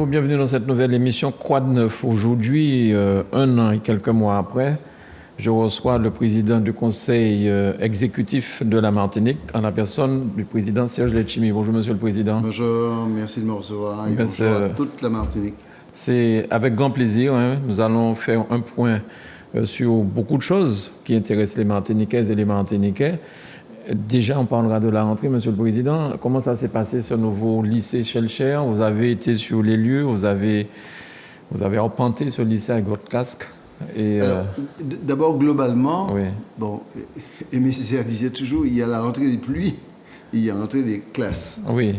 Bonjour, bienvenue dans cette nouvelle émission Quoi de neuf. Aujourd'hui, un an et quelques mois après, je reçois le président du conseil exécutif de la Martinique en la personne du président Serge Letchimy. Bonjour Monsieur le Président. Bonjour, merci de me recevoir et bonjour à toute la Martinique. C'est avec grand plaisir. Nous allons faire un point sur beaucoup de choses qui intéressent les Martiniquaises et les Martiniquais. Déjà, on parlera de la rentrée, Monsieur le Président. Comment ça s'est passé ce nouveau lycée Schellcher? Vous avez été sur les lieux, vous avez arpenté ce lycée avec votre casque. D'abord, globalement, oui. Bon, Aimé Césaire disait toujours, il y a la rentrée des pluies, il y a la rentrée des classes. Oui.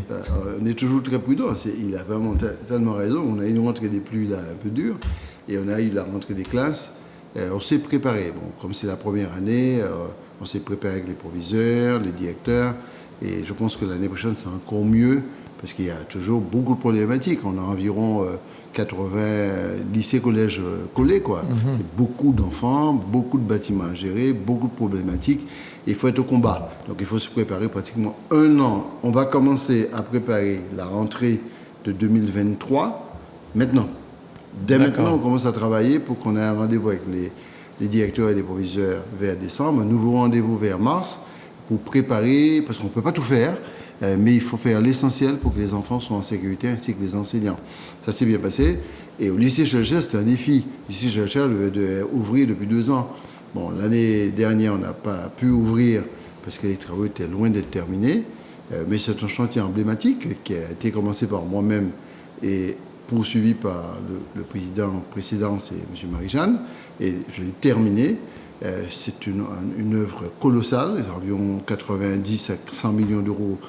On est toujours très prudent. Il a vraiment tellement raison. On a eu une rentrée des pluies là, un peu dure, et on a eu la rentrée des classes. On s'est préparé. Bon, comme c'est la première année, on s'est préparé avec les proviseurs, les directeurs, et je pense que l'année prochaine, c'est encore mieux, parce qu'il y a toujours beaucoup de problématiques. On a environ 80 lycées, collèges collés, quoi. Mm-hmm. C'est beaucoup d'enfants, beaucoup de bâtiments à gérer, beaucoup de problématiques. Et il faut être au combat. Donc il faut se préparer pratiquement un an. On va commencer à préparer la rentrée de 2023 maintenant. Dès maintenant, on commence à travailler pour qu'on ait un rendez-vous avec les directeurs et les proviseurs vers décembre, un nouveau rendez-vous vers mars, pour préparer, parce qu'on ne peut pas tout faire, mais il faut faire l'essentiel pour que les enfants soient en sécurité, ainsi que les enseignants. Ça s'est bien passé. Et au lycée Schellcher, c'était un défi. Le lycée Schellcher devait ouvrir depuis 2 ans. Bon, l'année dernière, on n'a pas pu ouvrir parce que les travaux étaient loin d'être terminés, mais c'est un chantier emblématique qui a été commencé par moi-même et poursuivi par le président précédent, c'est M. Marie-Jeanne, et je l'ai terminé. C'est une œuvre colossale, environ 90 à 100 millions d'euros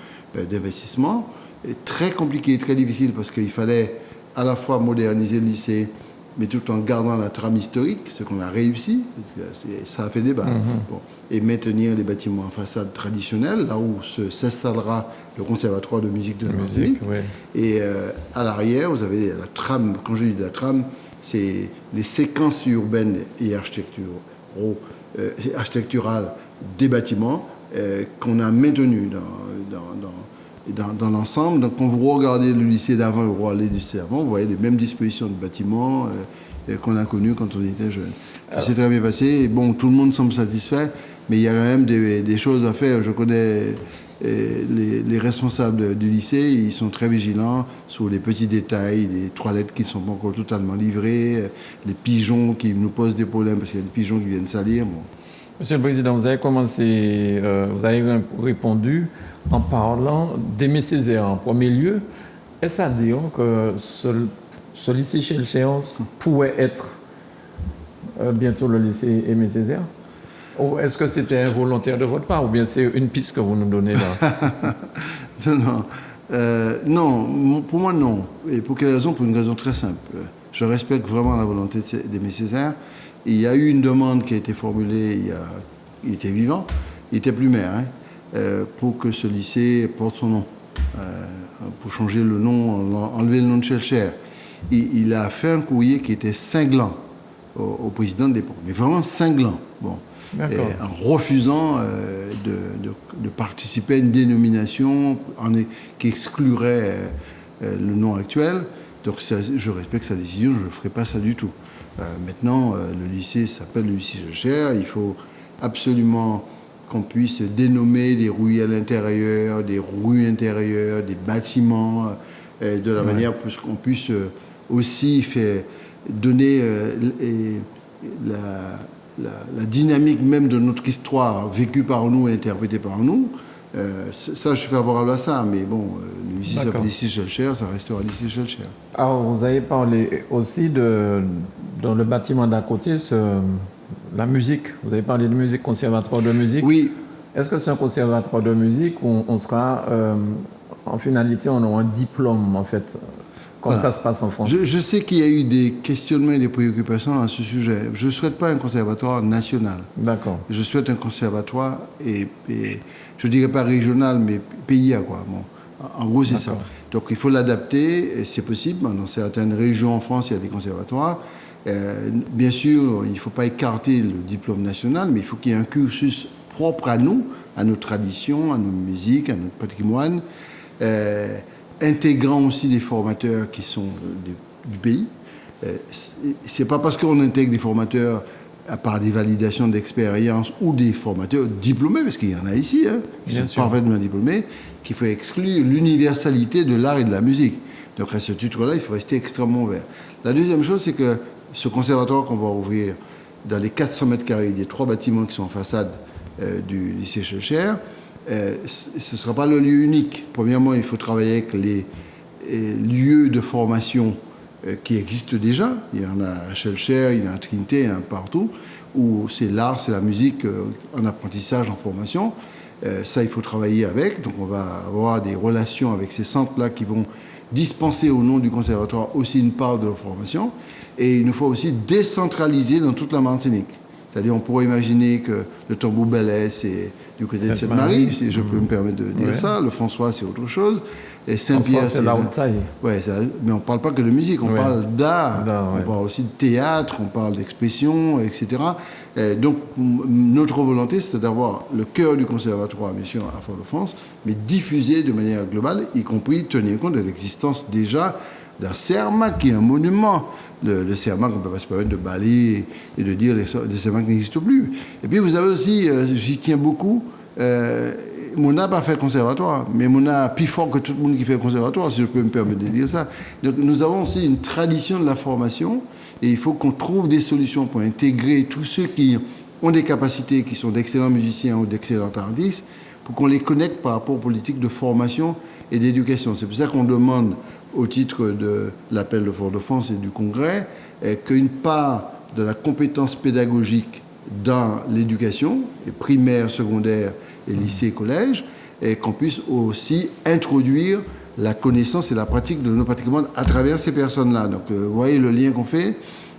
d'investissement, et très compliqué, très difficile, parce qu'il fallait à la fois moderniser le lycée, mais tout en gardant la trame historique, ce qu'on a réussi, parce que ça a fait débat, bon, et maintenir les bâtiments en façade traditionnelle, là où s'installera le conservatoire de musique de la Martinique. Oui. Et à l'arrière, vous avez la trame. Quand je dis la trame, c'est les séquences urbaines et architecturales des bâtiments qu'on a maintenues dans l'ensemble. Donc, quand vous regardez le lycée d'avant et vous regardez le lycée d'avant, vous voyez les mêmes dispositions de bâtiments qu'on a connues quand on était jeune. C'est très bien passé. Et bon, tout le monde semble satisfait, mais il y a quand même des choses à faire. Je connais les responsables du lycée, ils sont très vigilants sur les petits détails, les toilettes qui ne sont pas encore totalement livrées, les pigeons qui nous posent des problèmes parce qu'il y a des pigeons qui viennent salir. Bon. Monsieur le Président, vous avez répondu en parlant d'Aimé Césaire en premier lieu. Est-ce à dire que ce lycée Schellcher pourrait être bientôt le lycée Aimé Césaire? Ou est-ce que c'était involontaire de votre part, ou bien c'est une piste que vous nous donnez là? Non, pour moi non. Et pour quelle raison? Pour une raison très simple. Je respecte vraiment la volonté d'Aimé Césaire. Il y a eu une demande qui a été formulée, il était vivant, il était plus maire, pour que ce lycée porte son nom, pour changer le nom, enlever le nom de Schellcher. Il a fait un courrier qui était cinglant au président de l'époque, mais vraiment cinglant. Bon. En refusant de participer à une dénomination qui exclurait le nom actuel. Donc je respecte sa décision, je ne ferai pas ça du tout. Maintenant, le lycée s'appelle le lycée Schellcher. Il faut absolument qu'on puisse dénommer des rues à l'intérieur, des rues intérieures, des bâtiments, de la manière qu'on puisse aussi donner la dynamique même de notre histoire vécue par nous et interprétée par nous. Ça, je suis favorable à ça, mais bon, le lycée s'appelle lycée Schellcher, ça restera lycée Schellcher. Alors, vous avez parlé aussi dans le bâtiment d'à côté, la musique. Vous avez parlé de musique, conservatoire de musique. Oui. Est-ce que c'est un conservatoire de musique où on sera, en finalité, on aura un diplôme, en fait? Comment ça se passe en France? Je sais qu'il y a eu des questionnements et des préoccupations à ce sujet. Je ne souhaite pas un conservatoire national. D'accord. Je souhaite un conservatoire, et je ne dirais pas régional, mais PIA, quoi. Bon, en gros, c'est ça. Donc, il faut l'adapter, et c'est possible. Dans certaines régions en France, il y a des conservatoires. Bien sûr, il ne faut pas écarter le diplôme national, mais il faut qu'il y ait un cursus propre à nous, à nos traditions, à nos musiques, à notre patrimoine. intégrant aussi des formateurs qui sont du pays. C'est pas parce qu'on intègre des formateurs à part des validations d'expérience ou des formateurs diplômés, parce qu'il y en a ici, qui sont parfaitement diplômés, qu'il faut exclure l'universalité de l'art et de la musique. Donc à ce titre-là, il faut rester extrêmement ouvert. La deuxième chose, c'est que ce conservatoire qu'on va ouvrir dans les 400 mètres carrés des 3 bâtiments qui sont en façade du lycée Schœlcher, ce ne sera pas le lieu unique. Premièrement, il faut travailler avec les lieux de formation qui existent déjà. Il y en a à Schœlcher, il y en a à Trinité, il y en a partout, où c'est l'art, c'est la musique en apprentissage, en formation. Ça, il faut travailler avec. Donc on va avoir des relations avec ces centres-là qui vont dispenser au nom du conservatoire aussi une part de leur formation. Et il nous faut aussi décentraliser dans toute la Martinique. C'est-à-dire, on pourrait imaginer que le tambour belay, c'est du côté de Sainte-Marie, si je peux me permettre de dire ça. Le François, c'est autre chose. Et Saint-Pierre, c'est la haute taille. Ouais, mais on ne parle pas que de musique, on parle d'art, on parle aussi de théâtre, on parle d'expression, etc. Donc, notre volonté, c'est d'avoir le cœur du conservatoire, bien sûr, à Fort-de-France, mais diffusé de manière globale, y compris tenir compte de l'existence déjà d'un CERMAC, qui est un monument. Le CERMAC, on ne peut pas se permettre de balayer et de dire que le CERMAC n'existe plus. Et puis, vous avez aussi, j'y tiens beaucoup, Mona n'a pas fait le conservatoire, mais Mona a plus fort que tout le monde qui fait le conservatoire, si je peux me permettre de dire ça. Donc nous avons aussi une tradition de la formation et il faut qu'on trouve des solutions pour intégrer tous ceux qui ont des capacités, qui sont d'excellents musiciens ou d'excellents artistes, pour qu'on les connecte par rapport aux politiques de formation et d'éducation. C'est pour ça qu'on demande, au titre de l'appel de Fort-de-France et du Congrès, qu'une part de la compétence pédagogique dans l'éducation, primaire, secondaire et lycée, collège, et qu'on puisse aussi introduire la connaissance et la pratique de nos patrimoines à travers ces personnes-là. Donc, vous voyez le lien qu'on fait,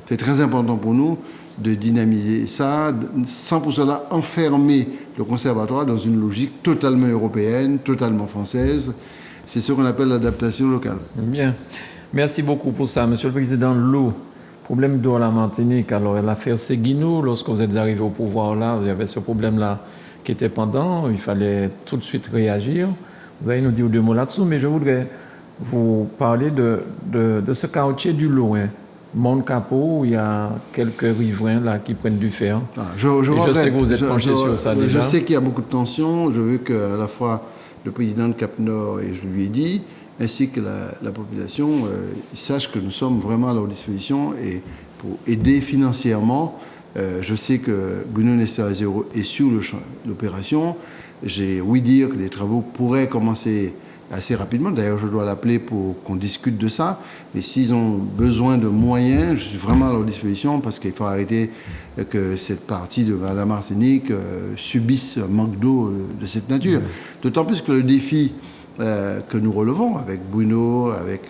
c'est très important pour nous de dynamiser ça, sans pour cela enfermer le conservatoire dans une logique totalement européenne, totalement française. C'est ce qu'on appelle l'adaptation locale. Bien. Merci beaucoup pour ça. Monsieur le Président, l'eau, problème d'eau à la Martinique. Alors, l'affaire Séguinou, lorsque vous êtes arrivé au pouvoir là, il y avait ce problème-là qui était pendant, il fallait tout de suite réagir. Vous allez nous dire deux mots là-dessous, mais je voudrais vous parler de ce quartier du Loin, Mont-Capot, où il y a quelques riverains là qui prennent du fer. Je sais que vous êtes penché sur ça déjà. Je sais qu'il y a beaucoup de tensions. Je veux qu'à la fois le président de Cap-Nord, et je lui ai dit, ainsi que la population, sache que nous sommes vraiment à leur disposition et pour aider financièrement. Je sais que Bruno Nestor Azero est sur l'opération. J'ai ouï dire que les travaux pourraient commencer assez rapidement. D'ailleurs, je dois l'appeler pour qu'on discute de ça. Mais s'ils ont besoin de moyens, je suis vraiment à leur disposition parce qu'il faut arrêter que cette partie de la Martinique subisse un manque d'eau de cette nature. D'autant plus que le défi que nous relevons avec Bruno, avec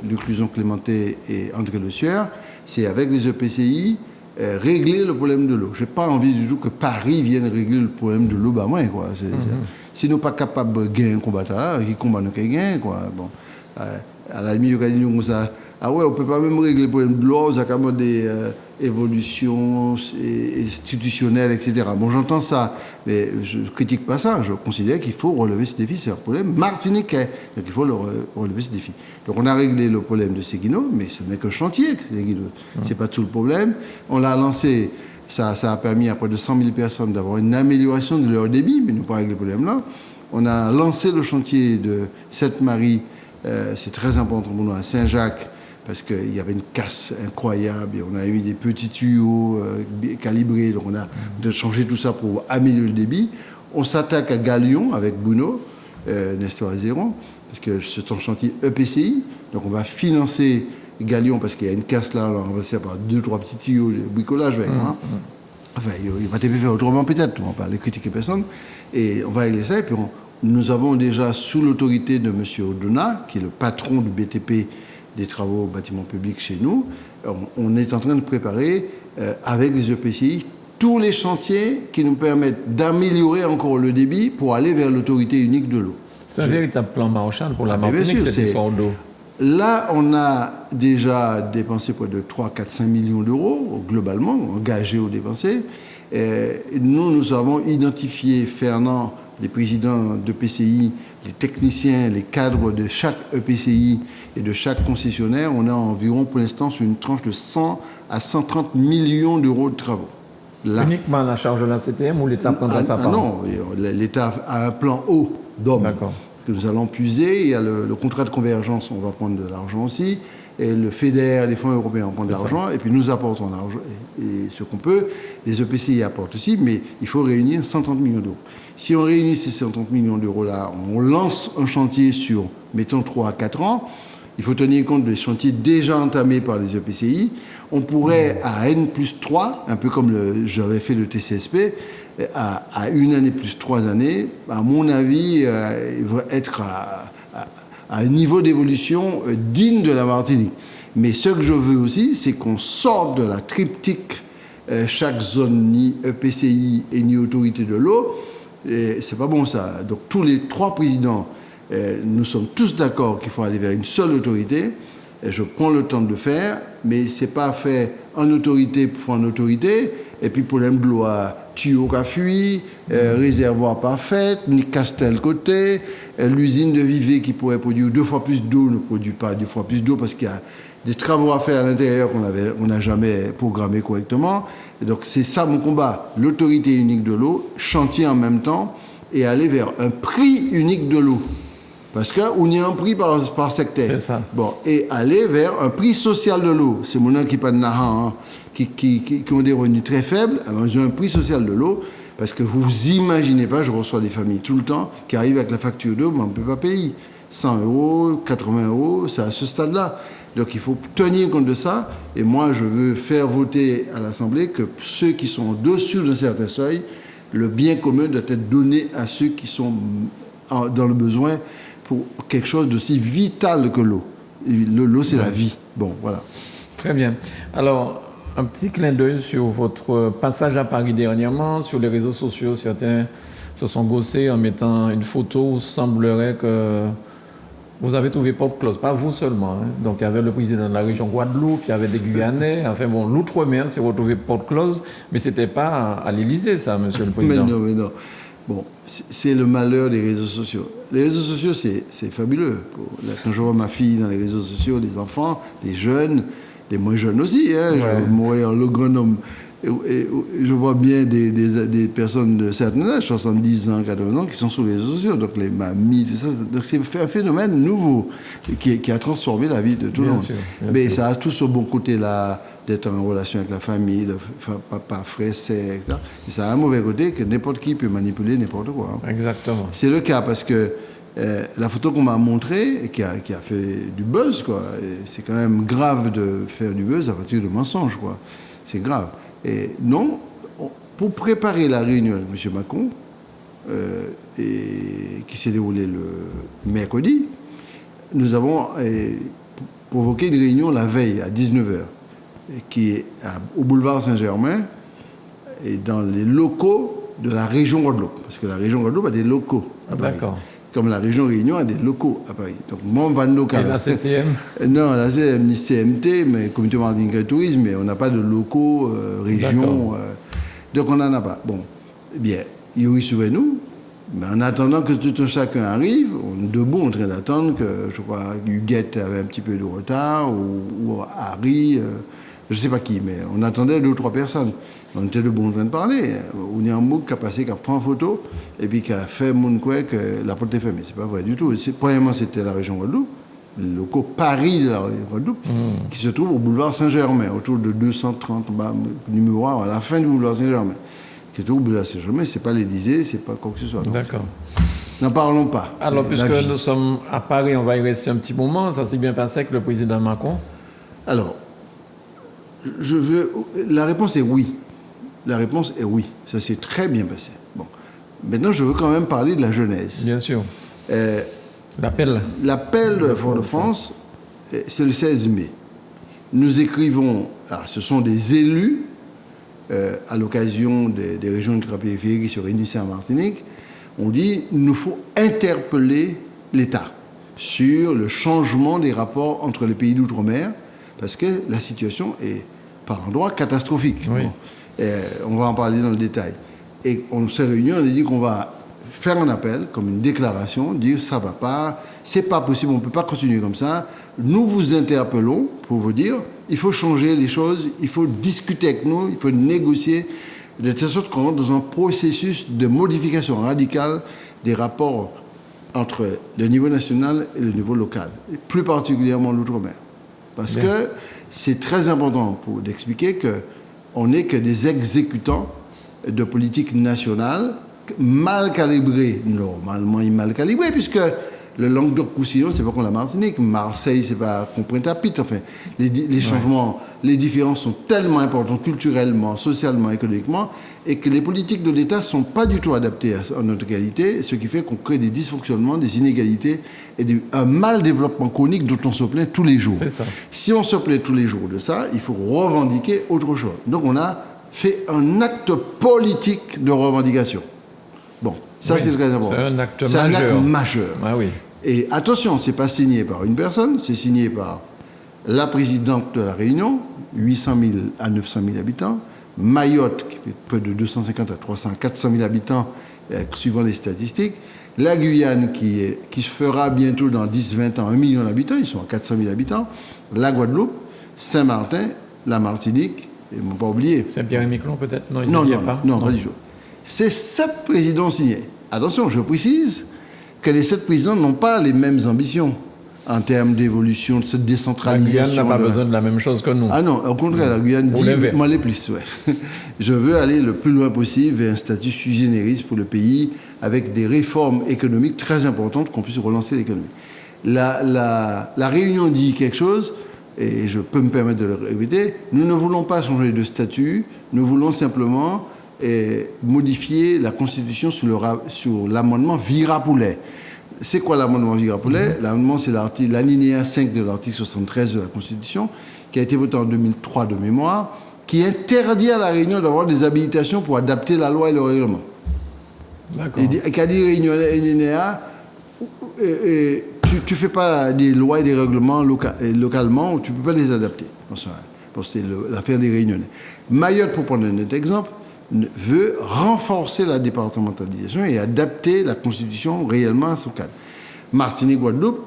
Luc Luson-Clémenté et André Le Sieur, c'est avec les EPCI, régler le problème de l'eau. Je n'ai pas envie du tout que Paris vienne régler le problème de l'eau, si nous ne sommes pas capables de gagner un combat là, qui combat nous gagne, quoi. Bon, à la limite, on dit ça. Ah ouais, on ne peut pas même régler le problème de l'eau, ça a des évolutions institutionnelles, etc. Bon, j'entends ça, mais je ne critique pas ça. Je considère qu'il faut relever ce défi. C'est un problème martiniquais. Donc il faut relever ce défi. Donc on a réglé le problème de Séguinou, mais ce n'est qu'un chantier, Séguinou. Ce n'est pas tout le problème. On l'a lancé, ça a permis à près de 100 000 personnes d'avoir une amélioration de leur débit, mais nous pas réglé le problème là. On a lancé le chantier de Sainte-Marie, c'est très important pour nous, à Saint-Jacques, parce qu'il y avait une casse incroyable et on a mis des petits tuyaux calibrés, donc on a changé tout ça pour améliorer le débit. On s'attaque à Galion avec Bruno, Nestor Azero, parce que c'est un chantier EPCI, donc on va financer Galion parce qu'il y a une casse là, on va remplacer par 2-3 petits tuyaux de bricolage avec moi. Enfin, il va peut-être faire autrement peut-être, on va pas aller critiquer personne, et on va régler ça, et puis nous avons déjà sous l'autorité de M. Odona, qui est le patron du BTP des travaux bâtiments publics chez nous, on est en train de préparer avec les EPCI tous les chantiers qui nous permettent d'améliorer encore le débit pour aller vers l'autorité unique de l'eau. C'est un véritable plan Marshall pour la Martinique, cette histoire d'eau. Là, on a déjà dépensé près de 3, 4, 5 millions d'euros, globalement, engagés ou dépensés. Nous avons identifié, Fernand, les présidents de PCI, les techniciens, les cadres de chaque EPCI et de chaque concessionnaire, on a environ, pour l'instant, sur une tranche de 100 à 130 millions d'euros de travaux. Là. Uniquement à la charge de la CTM ou l'État prendra sa part? Non, l'État a un plan haut d'hommes que nous allons puiser. Il y a le contrat de convergence, on va prendre de l'argent aussi. Et le FEDER, les fonds européens, on prend de l'argent. Et puis nous apportons l'argent et ce qu'on peut. Les EPCI apportent aussi, mais il faut réunir 130 millions d'euros. Si on réunit ces 130 millions d'euros-là, on lance un chantier sur, mettons, 3 à 4 ans. Il faut tenir compte des chantiers déjà entamés par les EPCI. On pourrait, à N+3, un peu comme j'avais fait le TCSP, à une année plus 3 années, à mon avis, être à un niveau d'évolution digne de la Martinique. Mais ce que je veux aussi, c'est qu'on sorte de la triptyque chaque zone ni EPCI et ni autorité de l'eau. C'est pas bon ça. Donc tous les 3 présidents, nous sommes tous d'accord qu'il faut aller vers une seule autorité. Et je prends le temps de le faire, mais c'est pas fait en autorité pour en autorité. Et puis problème de loi, tuyau qu'a fui, réservoir pas fait, ni Castel côté, l'usine de Vivet qui pourrait produire 2 fois plus d'eau ne produit pas 2 fois plus d'eau parce qu'il y a des travaux à faire à l'intérieur qu'on n'a jamais programmé correctement. Et donc c'est ça mon combat, l'autorité unique de l'eau, chantier en même temps et aller vers un prix unique de l'eau. Parce qu'on y a un prix par secteur. C'est ça. Bon, et aller vers un prix social de l'eau. C'est mon qui pas de nahan, qui ont des revenus très faibles, ils ont un prix social de l'eau. Parce que vous imaginez pas, je reçois des familles tout le temps qui arrivent avec la facture d'eau, mais on ne peut pas payer. 100 €, 80 €, c'est à ce stade-là. Donc il faut tenir compte de ça. Et moi, je veux faire voter à l'Assemblée que ceux qui sont au-dessus d'un certain seuil, le bien commun doit être donné à ceux qui sont dans le besoin pour quelque chose d'aussi vital que l'eau. L'eau, c'est la vie. Bon, voilà. Très bien. Alors, un petit clin d'œil sur votre passage à Paris dernièrement. Sur les réseaux sociaux, certains se sont gossés en mettant une photo où semblerait que vous avez trouvé porte close. Pas vous seulement. Hein. Donc, il y avait le président de la région Guadeloupe, il y avait des Guyanais. Enfin bon, l'outre-mer s'est retrouvé porte close. Mais ce n'était pas à l'Élysée, ça, monsieur le président. Mais non. Bon, c'est le malheur des réseaux sociaux. Les réseaux sociaux, c'est fabuleux. Quand je vois ma fille dans les réseaux sociaux, des enfants, des jeunes, des moins jeunes aussi, hein, ouais. Moi, le grand homme, et je vois bien des personnes de certain âge, 70 ans, 80 ans, qui sont sur les réseaux sociaux, donc les mamies, tout ça. Donc c'est un phénomène nouveau qui a transformé la vie de tout le monde. Mais ça a tout ce bon côté-là, d'être en relation avec la famille, de papa, frère, sœur, etc. Et ça a un mauvais côté que n'importe qui peut manipuler n'importe quoi. Hein. Exactement. C'est le cas parce que la photo qu'on m'a montrée, qui a fait du buzz, quoi, c'est quand même grave de faire du buzz à partir de mensonges, quoi. C'est grave. Et non, pour préparer la réunion avec M. Macron, qui s'est déroulée le mercredi, nous avons provoqué une réunion la veille à 19h. Qui est au boulevard Saint-Germain et dans les locaux de la région Guadeloupe. Parce que la région Guadeloupe a des locaux à Paris. D'accord. Comme la région Réunion a des locaux à Paris. Donc, mon van local. Et la CTM Non, la CTM, CMT, mais Comité Martinique et Tourisme, mais on n'a pas de locaux, région. Donc, on n'en a pas. Bon, eh bien, il y aurait sauvé nous. Mais en attendant que tout un chacun arrive, on est debout en train d'attendre que, je crois, Huguette avait un petit peu de retard, ou Harry. Je ne sais pas qui, mais on attendait 2 ou 3 personnes. On était debout en train de parler. On y a un mot qui a passé, qui a pris en photo, et puis qui a fait mon quoi que la porte est fermée. C'est pas vrai du tout. Premièrement, c'était la région Guadeloupe, le locaux Paris de la région Guadeloupe, qui se trouve au boulevard Saint-Germain, autour de 230, numéro 1, à la fin du boulevard Saint-Germain. Qui se trouve au boulevard Saint-Germain, c'est pas l'Élysée, c'est pas quoi que ce soit. D'accord. N'en parlons pas. Alors, puisque nous sommes à Paris, on va y rester un petit moment. Ça s'est bien passé avec le président Macron? Alors, la réponse est oui. La réponse est oui. Ça s'est très bien passé. Bon. Maintenant, je veux quand même parler de la jeunesse. Bien sûr. L'appel. L'appel de Fort-de-France, c'est le 16 mai. Nous écrivons, ce sont des élus, à l'occasion des régions ultrapériphériques qui se réunissaient en Martinique. On dit, il nous faut interpeller l'État sur le changement des rapports entre les pays d'outre-mer, parce que la situation est, par endroits, catastrophique. Oui. Bon. On va en parler dans le détail. Et on s'est réunis, on a dit qu'on va faire un appel, comme une déclaration, dire ça va pas, c'est pas possible, on peut pas continuer comme ça. Nous vous interpellons pour vous dire, il faut changer les choses, il faut discuter avec nous, il faut négocier, de telle sorte qu'on rentre dans un processus de modification radicale des rapports entre le niveau national et le niveau local, et plus particulièrement l'outre-mer. Parce que c'est très important d'expliquer qu'on n'est que des exécutants de politique nationale mal calibrée. Normalement, il est mal calibré, puisque le Languedoc-Roussillon, c'est pas comme la Martinique. Marseille, c'est pas comme Pointe-à-Pitre. Enfin, les changements, les différences sont tellement importantes culturellement, socialement, économiquement, et que les politiques de l'État sont pas du tout adaptées à notre réalité, ce qui fait qu'on crée des dysfonctionnements, des inégalités et un mal développement chronique dont on se plaint tous les jours. C'est ça. Si on se plaint tous les jours de ça, il faut revendiquer autre chose. Donc on a fait un acte politique de revendication. Bon, ça c'est très important. C'est un acte majeur. C'est un acte majeur. Ah oui. Et attention, c'est pas signé par une personne, c'est signé par la présidente de la Réunion, 800 000 à 900 000 habitants, Mayotte, qui fait peu de 250 à 300, 400 000 habitants, suivant les statistiques, la Guyane, qui se fera bientôt dans 10-20 ans 1 million d'habitants, ils sont à 400 000 habitants, la Guadeloupe, Saint-Martin, la Martinique, ils ne m'ont pas oublié. Saint-Pierre-et-Miquelon peut-être? Non, non, pas du tout. C'est 7 présidents signés. Attention, je précise que les 7 présidents n'ont pas les mêmes ambitions en termes d'évolution, de cette décentralisation. La Guyane n'a pas besoin de la même chose que nous. Ah non, au contraire, la Guyane dit « moi les plus ». Ouais. Je veux aller le plus loin possible vers un statut sui generis pour le pays, avec des réformes économiques très importantes qu'on puisse relancer l'économie. La Réunion dit quelque chose, et je peux me permettre de le répéter, nous ne voulons pas changer de statut, nous voulons simplement modifier la Constitution sur l'amendement Virapoulet. C'est quoi l'amendement Virapoulet? L'amendement, c'est l'alinéa 5 de l'article 73 de la Constitution, qui a été voté en 2003 de mémoire, qui interdit à la Réunion d'avoir des habilitations pour adapter la loi et le règlement. D'accord. Et qu'a dit Réunionnais, tu ne fais pas des lois et des règlements localement, tu ne peux pas les adapter. Bon, c'est l'affaire des Réunionnais. Mayotte, pour prendre un autre exemple, veut renforcer la départementalisation et adapter la Constitution réellement à son cadre. Martinique, Guadeloupe,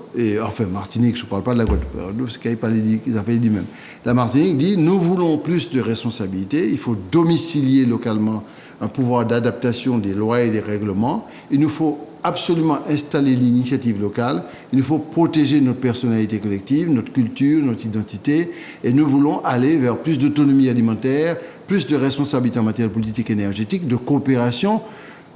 Martinique, je ne parle pas de la Guadeloupe, c'est qu'ils a fait dit même. La Martinique dit, nous voulons plus de responsabilités, il faut domicilier localement un pouvoir d'adaptation des lois et des règlements, il nous faut absolument installer l'initiative locale, il nous faut protéger notre personnalité collective, notre culture, notre identité, et nous voulons aller vers plus d'autonomie alimentaire, plus de responsabilité en matière de politique énergétique, de coopération.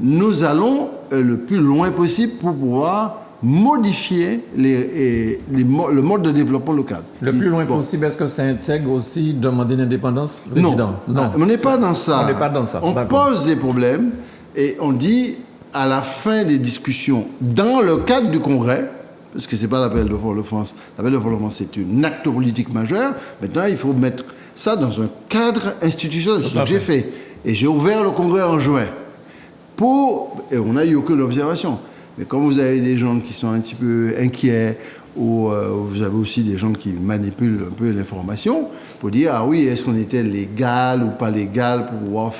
Nous allons le plus loin possible pour pouvoir modifier le mode de développement local. Le plus loin possible, est-ce que ça intègre aussi demander l'indépendance, président? Non, on n'est pas dans ça. On n'est pas dans ça. On pose des problèmes et on dit à la fin des discussions, dans le cadre du Congrès, parce que ce n'est pas l'appel de Fort-de-France, l'appel de Fort-de-France c'est un acte politique majeur, maintenant il faut mettre ça dans un cadre institutionnel, c'est ce que j'ai fait. Et j'ai ouvert le Congrès en juin. Et on n'a eu aucune observation. Mais comme vous avez des gens qui sont un petit peu inquiets, ou vous avez aussi des gens qui manipulent un peu l'information, pour dire, ah oui, est-ce qu'on était légal ou pas légal pour pouvoir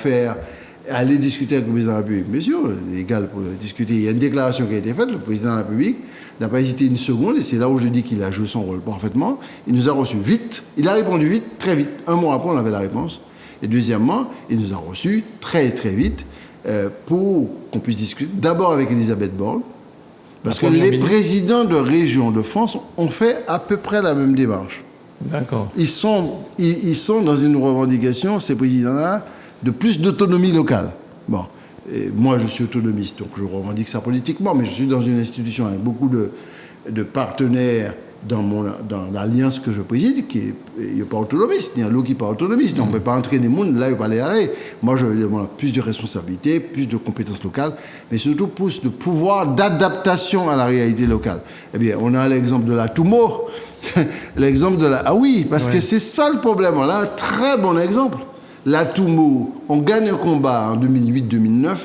aller discuter avec le président de la République. Bien sûr, légal pour discuter. Il y a une déclaration qui a été faite, le président de la République n'a pas hésité une seconde, et c'est là où je dis qu'il a joué son rôle parfaitement. Il nous a reçus vite, il a répondu vite, très vite. Un mois après, on avait la réponse. Et deuxièmement, il nous a reçus très très vite pour qu'on puisse discuter, d'abord avec Elisabeth Borne, parce que les présidents de régions de France ont fait à peu près la même démarche. D'accord. Ils sont dans une revendication, ces présidents-là, de plus d'autonomie locale. Bon, et moi je suis autonomiste, donc je revendique ça politiquement, mais je suis dans une institution avec beaucoup de partenaire dans l'alliance que je préside, il n'est pas autonomiste, il y a l'autre qui n'est pas autonomiste. On ne peut pas entraîner les gens, là, il va aller arrêter. Moi, je demande plus de responsabilité, plus de compétences locales, mais surtout plus de pouvoir d'adaptation à la réalité locale. Eh bien, on a l'exemple de la Toumo, l'exemple de la... Ah oui, parce que c'est ça le problème. On a un très bon exemple. La Toumo, on gagne un combat en 2008-2009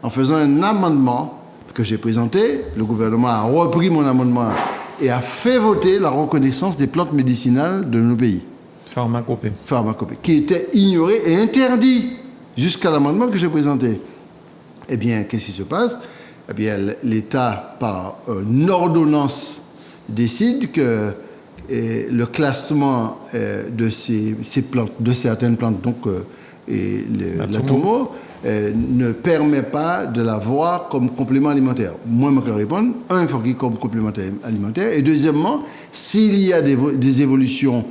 en faisant un amendement que j'ai présenté. Le gouvernement a repris mon amendement et a fait voter la reconnaissance des plantes médicinales de nos pays. Pharmacopée. Pharmacopée, qui était ignoré et interdit jusqu'à l'amendement que j'ai présenté. Eh bien, qu'est-ce qui se passe? eh bien, l'État, par une ordonnance, décide que le classement de ces plantes, de certaines plantes, donc la tomo, ne permet pas de la voir comme complément alimentaire. Moi, je peux répondre, il faut qu'il y ait comme complément alimentaire. Et deuxièmement, s'il y a des évolutions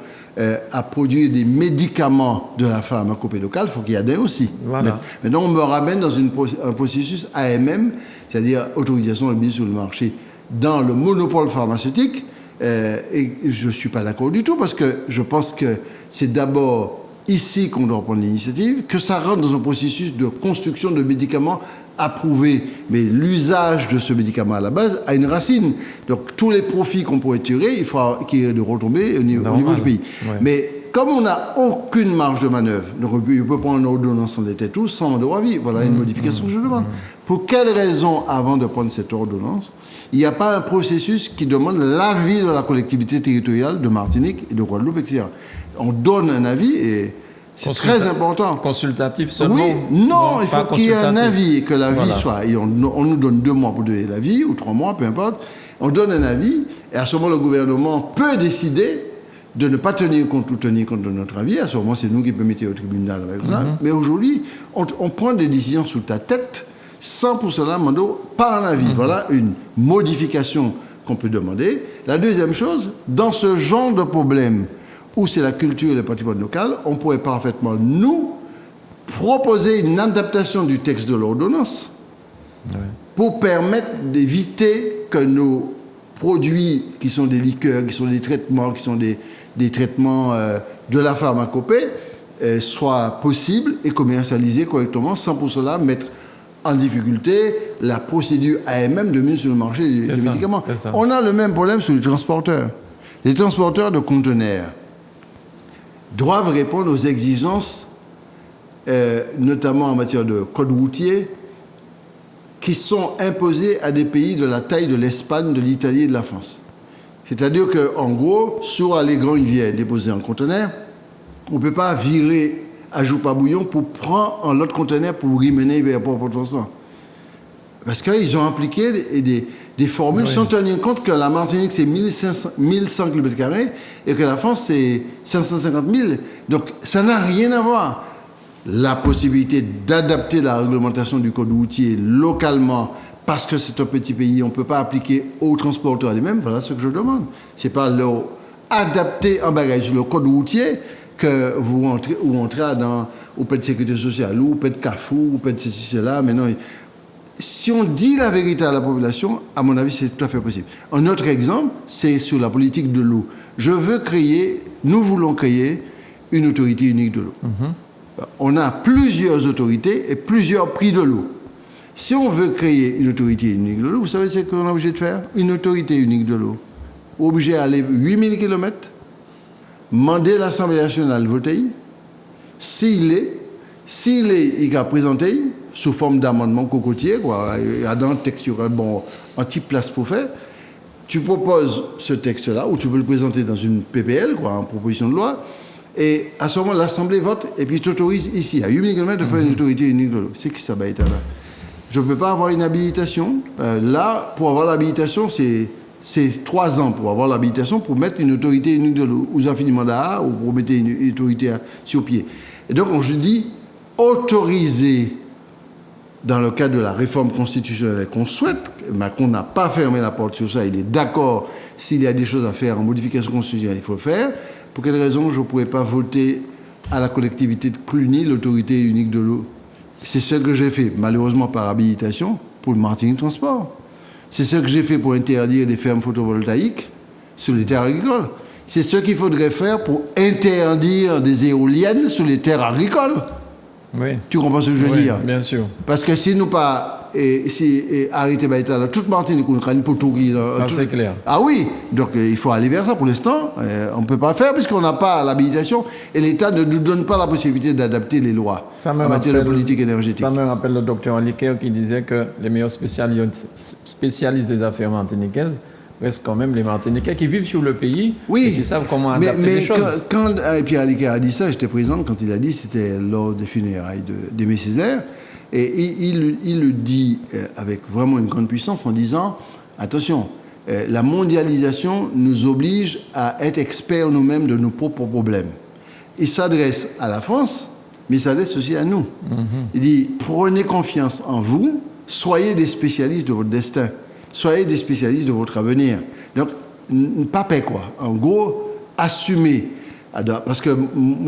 à produire des médicaments de la pharmacopée locale, il faut qu'il y ait aussi. Voilà. Maintenant, on me ramène dans un processus AMM, c'est-à-dire autorisation de mise sur le marché, dans le monopole pharmaceutique. Et je ne suis pas d'accord du tout, parce que je pense que c'est d'abord ici qu'on doit prendre l'initiative, que ça rentre dans un processus de construction de médicaments approuvés. Mais l'usage de ce médicament à la base a une racine. Donc tous les profits qu'on pourrait tirer, il faut qu'il y ait de retombées au niveau du pays. Ouais. Mais comme on n'a aucune marge de manœuvre, donc on peut prendre une ordonnance en était tout sans droit à vie. Voilà une modification que je demande. Pour quelle raison, avant de prendre cette ordonnance, il n'y a pas un processus qui demande l'avis de la collectivité territoriale de Martinique et de Guadeloupe, etc. On donne un avis et c'est très important. Consultatif seulement? Oui, non, il faut qu'il y ait un avis et que l'avis soit... Et on nous donne 2 mois pour donner l'avis, ou 3 mois, peu importe. On donne un avis, et à ce moment, le gouvernement peut décider de ne pas tenir compte ou tenir compte de notre avis. À ce moment, c'est nous qui peut mettre au tribunal avec ça. Mais aujourd'hui, on prend des décisions sous ta tête, sans pour cela demander pas un avis. Voilà une modification qu'on peut demander. La deuxième chose, dans ce genre de problème où c'est la culture et le patrimoine local, on pourrait parfaitement, nous, proposer une adaptation du texte de l'ordonnance pour permettre d'éviter que nos produits qui sont des liqueurs, qui sont des traitements, qui sont des traitements de la pharmacopée, soient possibles et commercialisés correctement, sans pour cela mettre en difficulté la procédure AMM de mise sur le marché des médicaments. On a le même problème sur les transporteurs. Les transporteurs de conteneurs doivent répondre aux exigences, notamment en matière de code routier, qui sont imposées à des pays de la taille de l'Espagne, de l'Italie et de la France. C'est-à-dire qu'en gros, sur Allégran, il vient déposer un conteneur, on ne peut pas virer à Joupa-Bouillon pour prendre un autre conteneur pour y mener vers Port-au-Prince. Parce qu'ils ont appliqué des formules sans tenir compte que la Martinique, c'est 1100 km² et que la France, c'est 550 000. Donc, ça n'a rien à voir. La possibilité d'adapter la réglementation du code routier localement, parce que c'est un petit pays, on ne peut pas appliquer aux transporteurs les-mêmes, voilà ce que je demande. Ce n'est pas leur adapter un bagage sur le code routier que vous entrez dans au de sécurité sociale ou au de Carrefour ou au de ceci, cela. Mais non, si on dit la vérité à la population, à mon avis, c'est tout à fait possible. Un autre exemple, c'est sur la politique de l'eau. Nous voulons créer une autorité unique de l'eau. On a plusieurs autorités et plusieurs prix de l'eau. Si on veut créer une autorité unique de l'eau, vous savez ce qu'on est obligé de faire? Une autorité unique de l'eau. Obligé d'aller 8000 km, demander l'Assemblée nationale de voter. S'il est, il a présenté sous forme d'amendement cocotier, quoi. Il y a dans le texte, il y aura un petit place pour faire. Tu proposes ce texte-là, ou tu peux le présenter dans une PPL, quoi, en proposition de loi. Et à ce moment, l'Assemblée vote et puis t'autorise ici, à 8000 km, de faire une autorité unique de l'eau. C'est qui ça va être là? Je ne peux pas avoir une habilitation. Là, pour avoir l'habilitation, c'est 3 ans pour avoir l'habilitation pour mettre une autorité unique de l'eau, ou infiniment d'art, ou pour mettre une autorité sur pied. Et donc, je dis autoriser, dans le cadre de la réforme constitutionnelle qu'on souhaite, Macron n'a pas fermé la porte sur ça, il est d'accord, s'il y a des choses à faire en modification constitutionnelle, il faut le faire. Pour quelle raison je ne pourrais pas voter à la collectivité de Cluny l'autorité unique de l'eau? C'est ce que j'ai fait, malheureusement par habilitation, pour le Martinique Transport. C'est ce que j'ai fait pour interdire des fermes photovoltaïques sur les terres agricoles. C'est ce qu'il faudrait faire pour interdire des éoliennes sur les terres agricoles. Oui. Tu comprends ce que je veux dire? Bien sûr. Parce que si nous pas arrêter dans toute Martinique, on a une poteau qui... C'est clair. Ah oui, donc il faut aller vers ça pour l'instant. On ne peut pas le faire puisqu'on n'a pas l'habilitation et l'État ne nous donne pas la possibilité d'adapter les lois en matière de politique énergétique. Ça me rappelle le docteur Aliker qui disait que les meilleurs spécialistes des affaires martiniquaises restent quand même les Martiniquais qui vivent sur le pays et qui savent comment adapter les choses. Quand Pierre Aliker a dit ça, j'étais présent quand il a dit, c'était lors des funérailles d'Aimé Césaire. Et il le dit avec vraiment une grande puissance en disant, attention, la mondialisation nous oblige à être experts nous-mêmes de nos propres problèmes. Il s'adresse à la France, mais il s'adresse aussi à nous. Il dit, prenez confiance en vous, soyez des spécialistes de votre destin, soyez des spécialistes de votre avenir. Donc, pas paix quoi. En gros, assumez. Parce que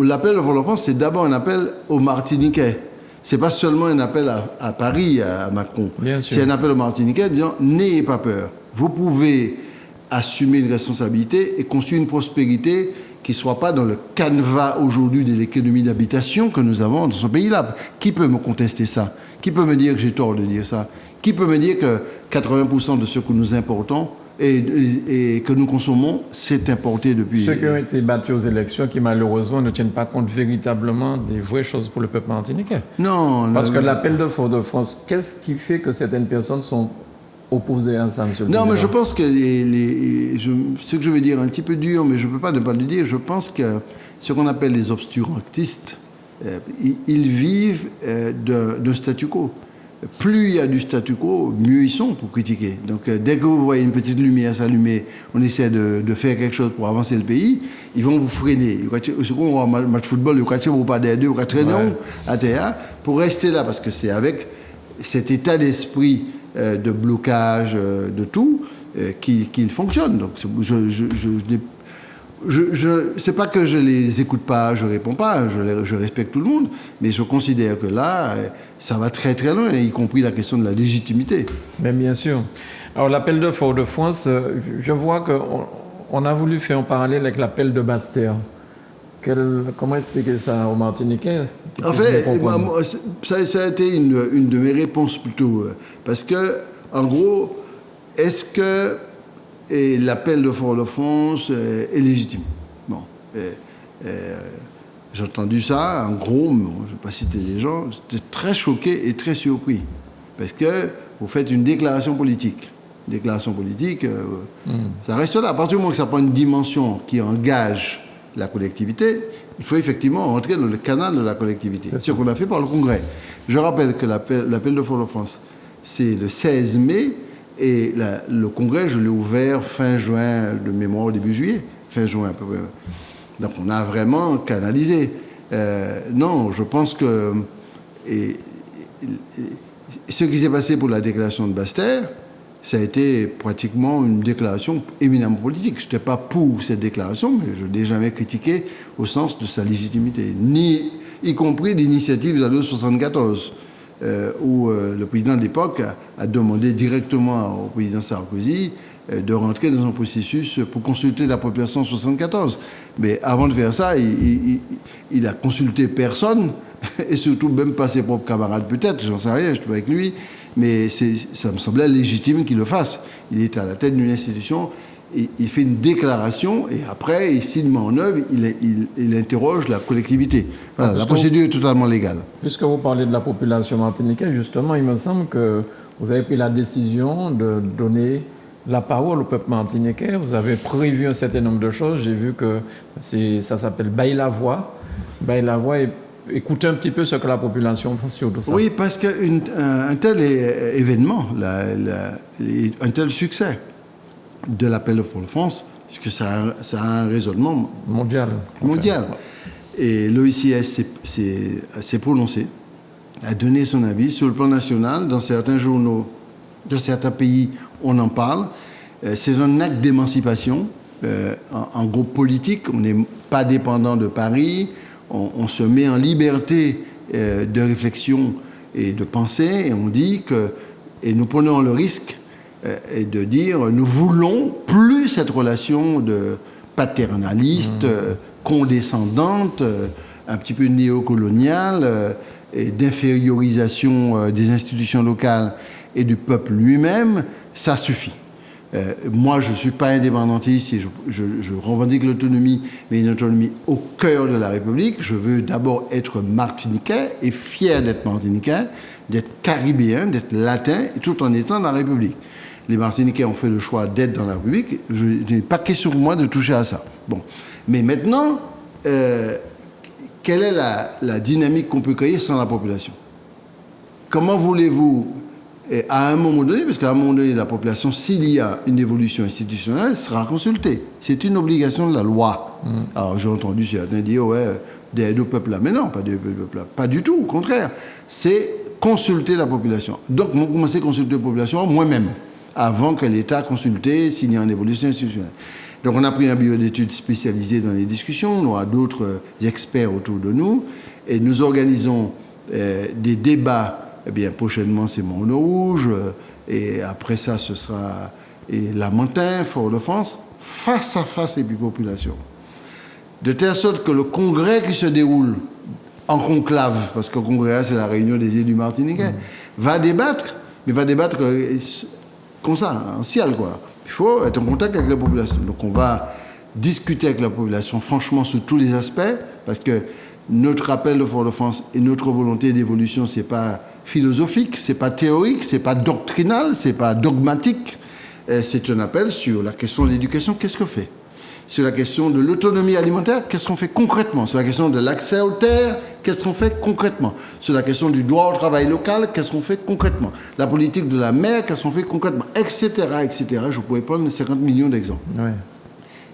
l'appel de la France, c'est d'abord un appel aux Martiniquais. C'est pas seulement un appel à Paris, à Macron. C'est un appel aux Martiniquais disant, n'ayez pas peur. Vous pouvez assumer une responsabilité et construire une prospérité qui ne soit pas dans le canevas aujourd'hui de l'économie d'habitation que nous avons dans ce pays-là. Qui peut me contester ça? Qui peut me dire que j'ai tort de dire ça? Qui peut me dire que 80% de ce que nous importons et que nous consommons, c'est importé depuis... Ceux qui ont été battus aux élections, qui malheureusement ne tiennent pas compte véritablement des vraies choses pour le peuple martiniquais. Non. Parce que l'appel de Fort-de-France, qu'est-ce qui fait que certaines personnes sont opposées à ça, monsieur le président? Non, mais je pense que ce que je vais dire un petit peu dur, mais je ne peux pas ne pas le dire, je pense que ce qu'on appelle les obscurantistes, ils vivent de statu quo. Plus il y a du statu quo, mieux ils sont pour critiquer. Donc dès que vous voyez une petite lumière s'allumer, on essaie de faire quelque chose pour avancer le pays, ils vont vous freiner. Second, on va match football, vous pas des deux, vous traîner à terre pour rester là, parce que c'est avec cet état d'esprit de blocage de tout qu'il fonctionne. Donc c'est pas que je les écoute pas, je réponds pas, je respecte tout le monde, mais je considère que là, ça va très très loin, y compris la question de la légitimité. Mais bien sûr. Alors l'appel de Fort-de-France, je vois qu'on a voulu faire un parallèle avec l'appel de Basse-Terre. Comment expliquer ça aux Martiniquais? En fait, ça a été une de mes réponses plutôt, parce que, en gros, est-ce que l'appel de Fort-de-France est légitime? Bon, j'ai entendu ça, en gros, je ne vais pas citer des gens, j'étais très choqué et très surpris, parce que vous faites une déclaration politique. Déclaration politique, ça reste là. À partir du moment que ça prend une dimension qui engage la collectivité, il faut effectivement entrer dans le canal de la collectivité. C'est ce qu'on a fait par le Congrès. Je rappelle que l'appel de Fort-de-France, c'est le 16 mai, et le Congrès, je l'ai ouvert fin juin, de mémoire au début juillet, fin juin à peu près. Donc on a vraiment canalisé. Non, je pense que ce qui s'est passé pour la déclaration de Basse-Terre, ça a été pratiquement une déclaration éminemment politique. Je n'étais pas pour cette déclaration, mais je ne l'ai jamais critiquée au sens de sa légitimité, y compris l'initiative de la loi 74, où le président de l'époque a demandé directement au président Sarkozy de rentrer dans un processus pour consulter la population 74. Mais avant de faire ça, il a consulté personne, et surtout même pas ses propres camarades peut-être, j'en sais rien, je suis avec lui, mais ça me semblait légitime qu'il le fasse. Il est à la tête d'une institution, il fait une déclaration, et après, s'il met en œuvre, il interroge la collectivité. Voilà, la procédure est totalement légale. Puisque vous parlez de la population martiniquaise, justement, il me semble que vous avez pris la décision de donner la parole au peuple martiniquais. Vous avez prévu un certain nombre de choses. J'ai vu que ça s'appelle « Baille la voix ». Baille la voix et écouter un petit peu ce que la population pense sur tout ça. Oui, parce qu'un tel événement, un tel succès de l'appel de Fort-de-France, puisque ça a un raisonnement mondial. Et l'OICS s'est prononcé, a donné son avis sur le plan national. Dans certains journaux de certains pays, on en parle. C'est un acte d'émancipation. En groupe politique, on n'est pas dépendant de Paris. On se met en liberté de réflexion et de pensée, et on dit que, et nous prenons le risque de dire, nous voulons plus cette relation de paternaliste, condescendante, un petit peu néocoloniale, et d'infériorisation des institutions locales et du peuple lui-même. Ça suffit. Moi, je ne suis pas indépendantiste et je revendique l'autonomie, mais une autonomie au cœur de la République. Je veux d'abord être martiniquais et fier d'être martiniquais, d'être caribéen, d'être latin, tout en étant dans la République. Les Martiniquais ont fait le choix d'être dans la République. Je n'ai pas question pour moi de toucher à ça. Bon. Mais maintenant, quelle est la dynamique qu'on peut créer sans la population? comment voulez-vous, à un moment donné, parce qu'à un moment donné, la population, s'il y a une évolution institutionnelle, sera consultée. C'est une obligation de la loi. Alors, j'ai entendu certains dire, ouais, des deux peuples là. Mais non, pas des deux peuples là. Pas du tout, au contraire. C'est consulter la population. Donc, on commence à consulter la population moi-même, avant que l'État consulte s'il y a une évolution institutionnelle. Donc, on a pris un bureau d'études spécialisé dans les discussions. On aura d'autres experts autour de nous. Et nous organisons des débats. Eh bien, prochainement, c'est Mont-Rouge. Et après ça, ce sera Lamentin, Fort-de-France, face à face avec les populations. De telle sorte que le congrès qui se déroule en conclave, parce que le congrès, c'est la réunion des élus martiniquais, va débattre, mais va débattre comme ça, en ciel, quoi. Il faut être en contact avec la population. Donc, on va discuter avec la population, franchement, sur tous les aspects, parce que notre appel de Fort-de-France et notre volonté d'évolution, c'est pas philosophique, c'est pas théorique, c'est pas doctrinal, c'est pas dogmatique. C'est un appel sur la question de l'éducation, qu'est-ce qu'on fait ? Sur la question de l'autonomie alimentaire, qu'est-ce qu'on fait concrètement ? Sur la question de l'accès aux terres, qu'est-ce qu'on fait concrètement ? Sur la question du droit au travail local, qu'est-ce qu'on fait concrètement ? La politique de la mer, qu'est-ce qu'on fait concrètement ? Etc., etc. Je pourrais prendre 50 millions d'exemples. Ouais.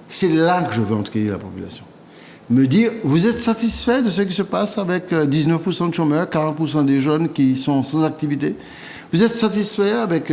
C'est là que je veux entraîner la population. Me dire, vous êtes satisfait de ce qui se passe avec 19% de chômeurs, 40% des jeunes qui sont sans activité ? Vous êtes satisfait avec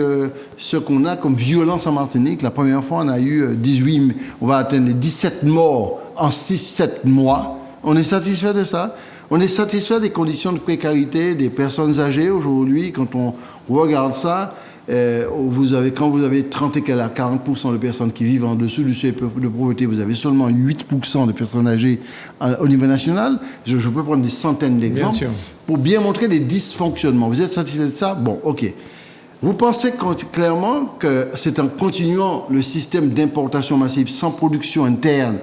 ce qu'on a comme violence en Martinique ? La première fois, on a eu 18, on va atteindre les 17 morts en 6-7 mois. On est satisfait de ça ? On est satisfait des conditions de précarité des personnes âgées aujourd'hui. Quand on regarde ça, quand vous avez 30 et 40% de personnes qui vivent en dessous du seuil de pauvreté, vous avez seulement 8% de personnes âgées au niveau national. Je peux prendre des centaines d'exemples pour bien montrer les dysfonctionnements. Vous êtes satisfait de ça ? Bon, ok. Vous pensez clairement que c'est en continuant le système d'importation massive sans production interne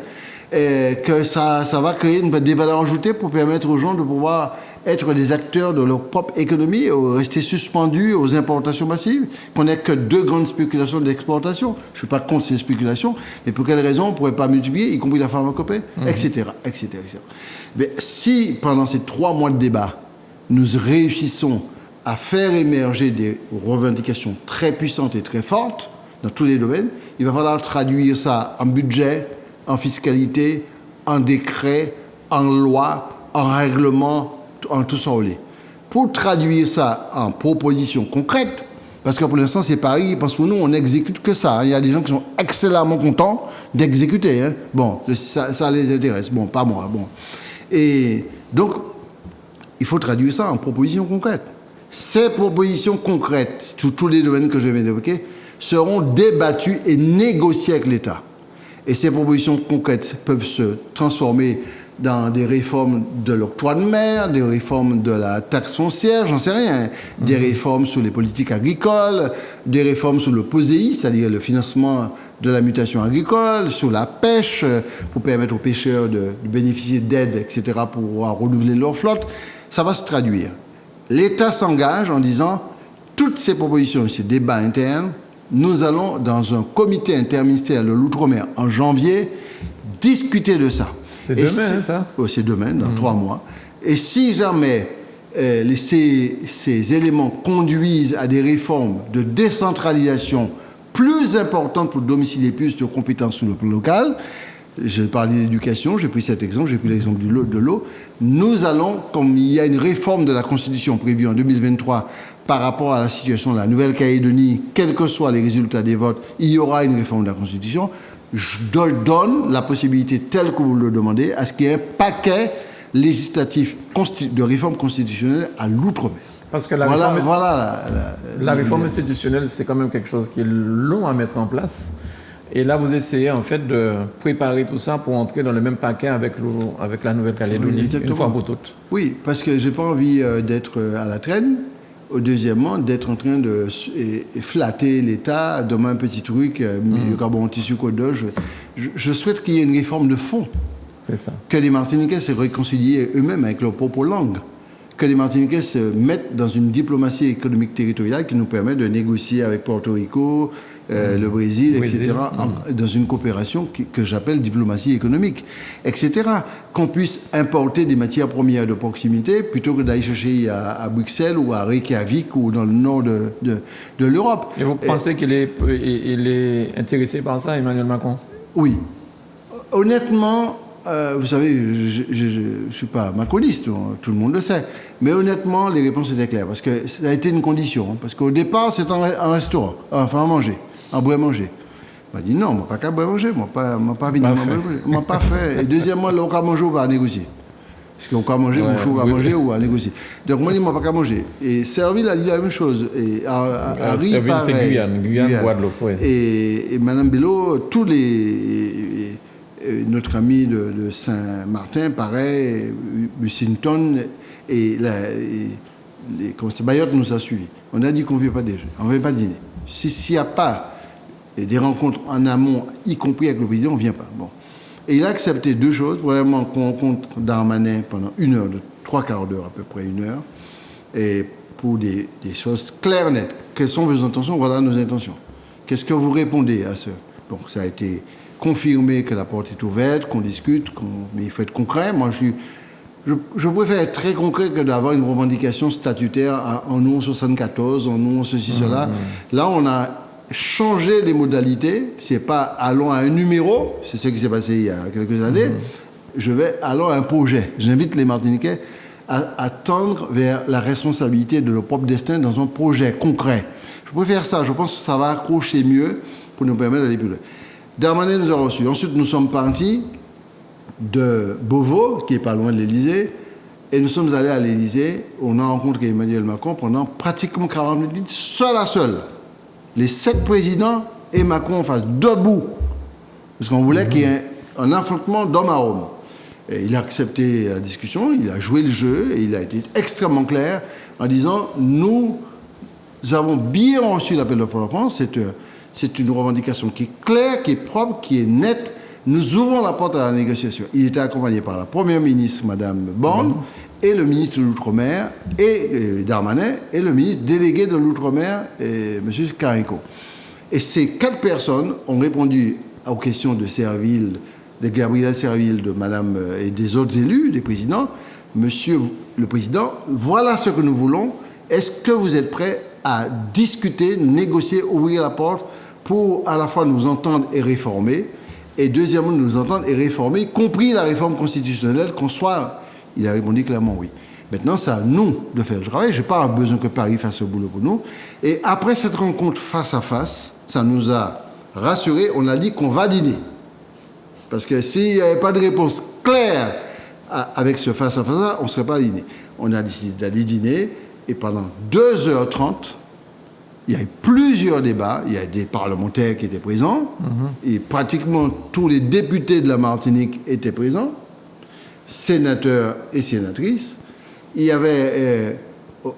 que ça va créer des valeurs ajoutées pour permettre aux gens de pouvoir être des acteurs de leur propre économie, rester suspendus aux importations massives, qu'on n'ait que deux grandes spéculations d'exportation. Je ne suis pas contre ces spéculations, mais pour quelles raisons on ne pourrait pas multiplier, y compris la pharmacopée, etc., etc., etc. Mais si, pendant ces 3 mois de débat, nous réussissons à faire émerger des revendications très puissantes et très fortes dans tous les domaines, il va falloir traduire ça en budget, en fiscalité, en décret, en loi, en règlement, en tout ça au lait. Pour traduire ça en propositions concrètes, parce que pour l'instant c'est pareil, parce que nous on n'exécute que ça. Il y a des gens qui sont excellemment contents d'exécuter. Hein. Bon, ça les intéresse. Bon, pas moi. Bon. Et donc, il faut traduire ça en propositions concrètes. Ces propositions concrètes, sur tous les domaines que je viens d'évoquer, seront débattues et négociées avec l'État. Et ces propositions concrètes peuvent se transformer dans des réformes de l'octroi de mer, des réformes de la taxe foncière, j'en sais rien, des réformes sur les politiques agricoles, des réformes sur le POSEI, c'est-à-dire le financement de la mutation agricole, sur la pêche, pour permettre aux pêcheurs de bénéficier d'aides, etc., pour pouvoir renouveler leur flotte. Ça va se traduire. L'État s'engage en disant, toutes ces propositions, ces débats internes, nous allons, dans un comité interministériel de l'Outre-mer en janvier, discuter de ça. C'est demain, ça ? C'est demain, dans 3 mois. Et si jamais ces éléments conduisent à des réformes de décentralisation plus importantes pour domicilier plus de compétences sur le plan local, je parlais d'éducation, j'ai pris cet exemple, j'ai pris l'exemple de l'eau, nous allons, comme il y a une réforme de la Constitution prévue en 2023 par rapport à la situation de la Nouvelle-Calédonie, quels que soient les résultats des votes, il y aura une réforme de la Constitution. Je donne la possibilité, telle que vous le demandez, à ce qu'il y ait un paquet législatif de réforme constitutionnelle à l'outre-mer. Parce que la réforme institutionnelle, c'est quand même quelque chose qui est long à mettre en place. Et là, vous essayez en fait de préparer tout ça pour entrer dans le même paquet avec la Nouvelle-Calédonie, une fois pour toutes. Oui, parce que je n'ai pas envie d'être à la traîne. Deuxièmement, d'être en train de flatter l'État, demain un petit truc, milieu carbone, tissu, code. Je souhaite qu'il y ait une réforme de fond. C'est ça. Que les Martiniquais se réconcilient eux-mêmes avec leur propre langue. que les Martiniquais se mettent dans une diplomatie économique territoriale qui nous permet de négocier avec Porto Rico, le Brésil, etc., dans une coopération que j'appelle diplomatie économique, etc. Qu'on puisse importer des matières premières de proximité plutôt que d'aller chercher à Bruxelles ou à Reykjavik ou dans le nord de l'Europe. Et vous pensez qu'il est intéressé par ça, Emmanuel Macron? Oui. Honnêtement, vous savez, je ne suis pas macroniste, tout le monde le sait. Mais honnêtement, les réponses étaient claires. Parce que ça a été une condition. Parce qu'au départ, c'est un restaurant. Enfin, à manger. À boire manger. Il m'a dit non, moi pas qu'à boire manger. Moi pas venu manger. Moi pas fait. Et deuxièmement, là, on va manger ou pas manger. Parce qu'on va manger, on va manger ou à négocier. Donc moi, je dis, moi pas qu'à manger. Et Serville a dit la même chose. Et Serville, c'est Guyane, Guadeloupe, oui. Et Mme Bello, tous les... notre ami de Saint-Martin, pareil, Bussington et Mayotte nous a suivis. On a dit qu'on ne vient pas déjeuner, on ne vient pas dîner. S'il n'y a pas des rencontres en amont, y compris avec le président, on ne vient pas. Bon. Et il a accepté deux choses. Vraiment, qu'on rencontre Darmanin pendant 1 heure, 3/4 d'heure, à peu près 1 heure, et pour des choses claires, nettes. Quelles sont vos intentions? Voilà nos intentions. Qu'est-ce que vous répondez à ce? Donc, ça a été confirmer que la porte est ouverte, qu'on discute, mais il faut être concret. Moi, je préfère être très concret que d'avoir une revendication statutaire en nous 74, en nous ceci, cela. Là, on a changé les modalités. C'est pas allons à un numéro, c'est ce qui s'est passé il y a quelques années. Allons à un projet. J'invite les Martiniquais à tendre vers la responsabilité de leur propre destin dans un projet concret. Je préfère ça. Je pense que ça va accrocher mieux pour nous permettre d'aller plus loin. Darmanin nous a reçus. Ensuite, nous sommes partis de Beauvau, qui n'est pas loin de l'Élysée, et nous sommes allés à l'Élysée. On a rencontré Emmanuel Macron pendant pratiquement 40 minutes, seul à seul. Les 7 présidents et Macron en face, debout. Parce qu'on voulait qu'il y ait un affrontement d'homme à homme. Et il a accepté la discussion, il a joué le jeu, et il a été extrêmement clair en disant, nous avons bien reçu l'appel de France, c'est une revendication qui est claire, qui est propre, qui est nette. Nous ouvrons la porte à la négociation. Il était accompagné par la Première ministre, Mme Borne, et le ministre de l'Outre-mer, et Darmanin, et le ministre délégué de l'Outre-mer, M. Carinco. Et ces 4 personnes ont répondu aux questions de Serville, de Gabriel Serville, de Mme et des autres élus, des présidents. Monsieur le Président, voilà ce que nous voulons. Est-ce que vous êtes prêt à discuter, négocier, ouvrir la porte pour à la fois nous entendre et réformer, et deuxièmement nous entendre et réformer, y compris la réforme constitutionnelle, qu'on soit... Il a répondu clairement oui. Maintenant, c'est à nous de faire le travail. Je n'ai pas besoin que Paris fasse le boulot pour nous. Et après cette rencontre face à face, ça nous a rassurés. On a dit qu'on va dîner. Parce que s'il n'y avait pas de réponse claire avec ce face à face, on ne serait pas à dîner. On a décidé d'aller dîner. Et pendant 2h30, il y a eu plusieurs débats. Il y a des parlementaires qui étaient présents. Et pratiquement tous les députés de la Martinique étaient présents. Sénateurs et sénatrices. Il y avait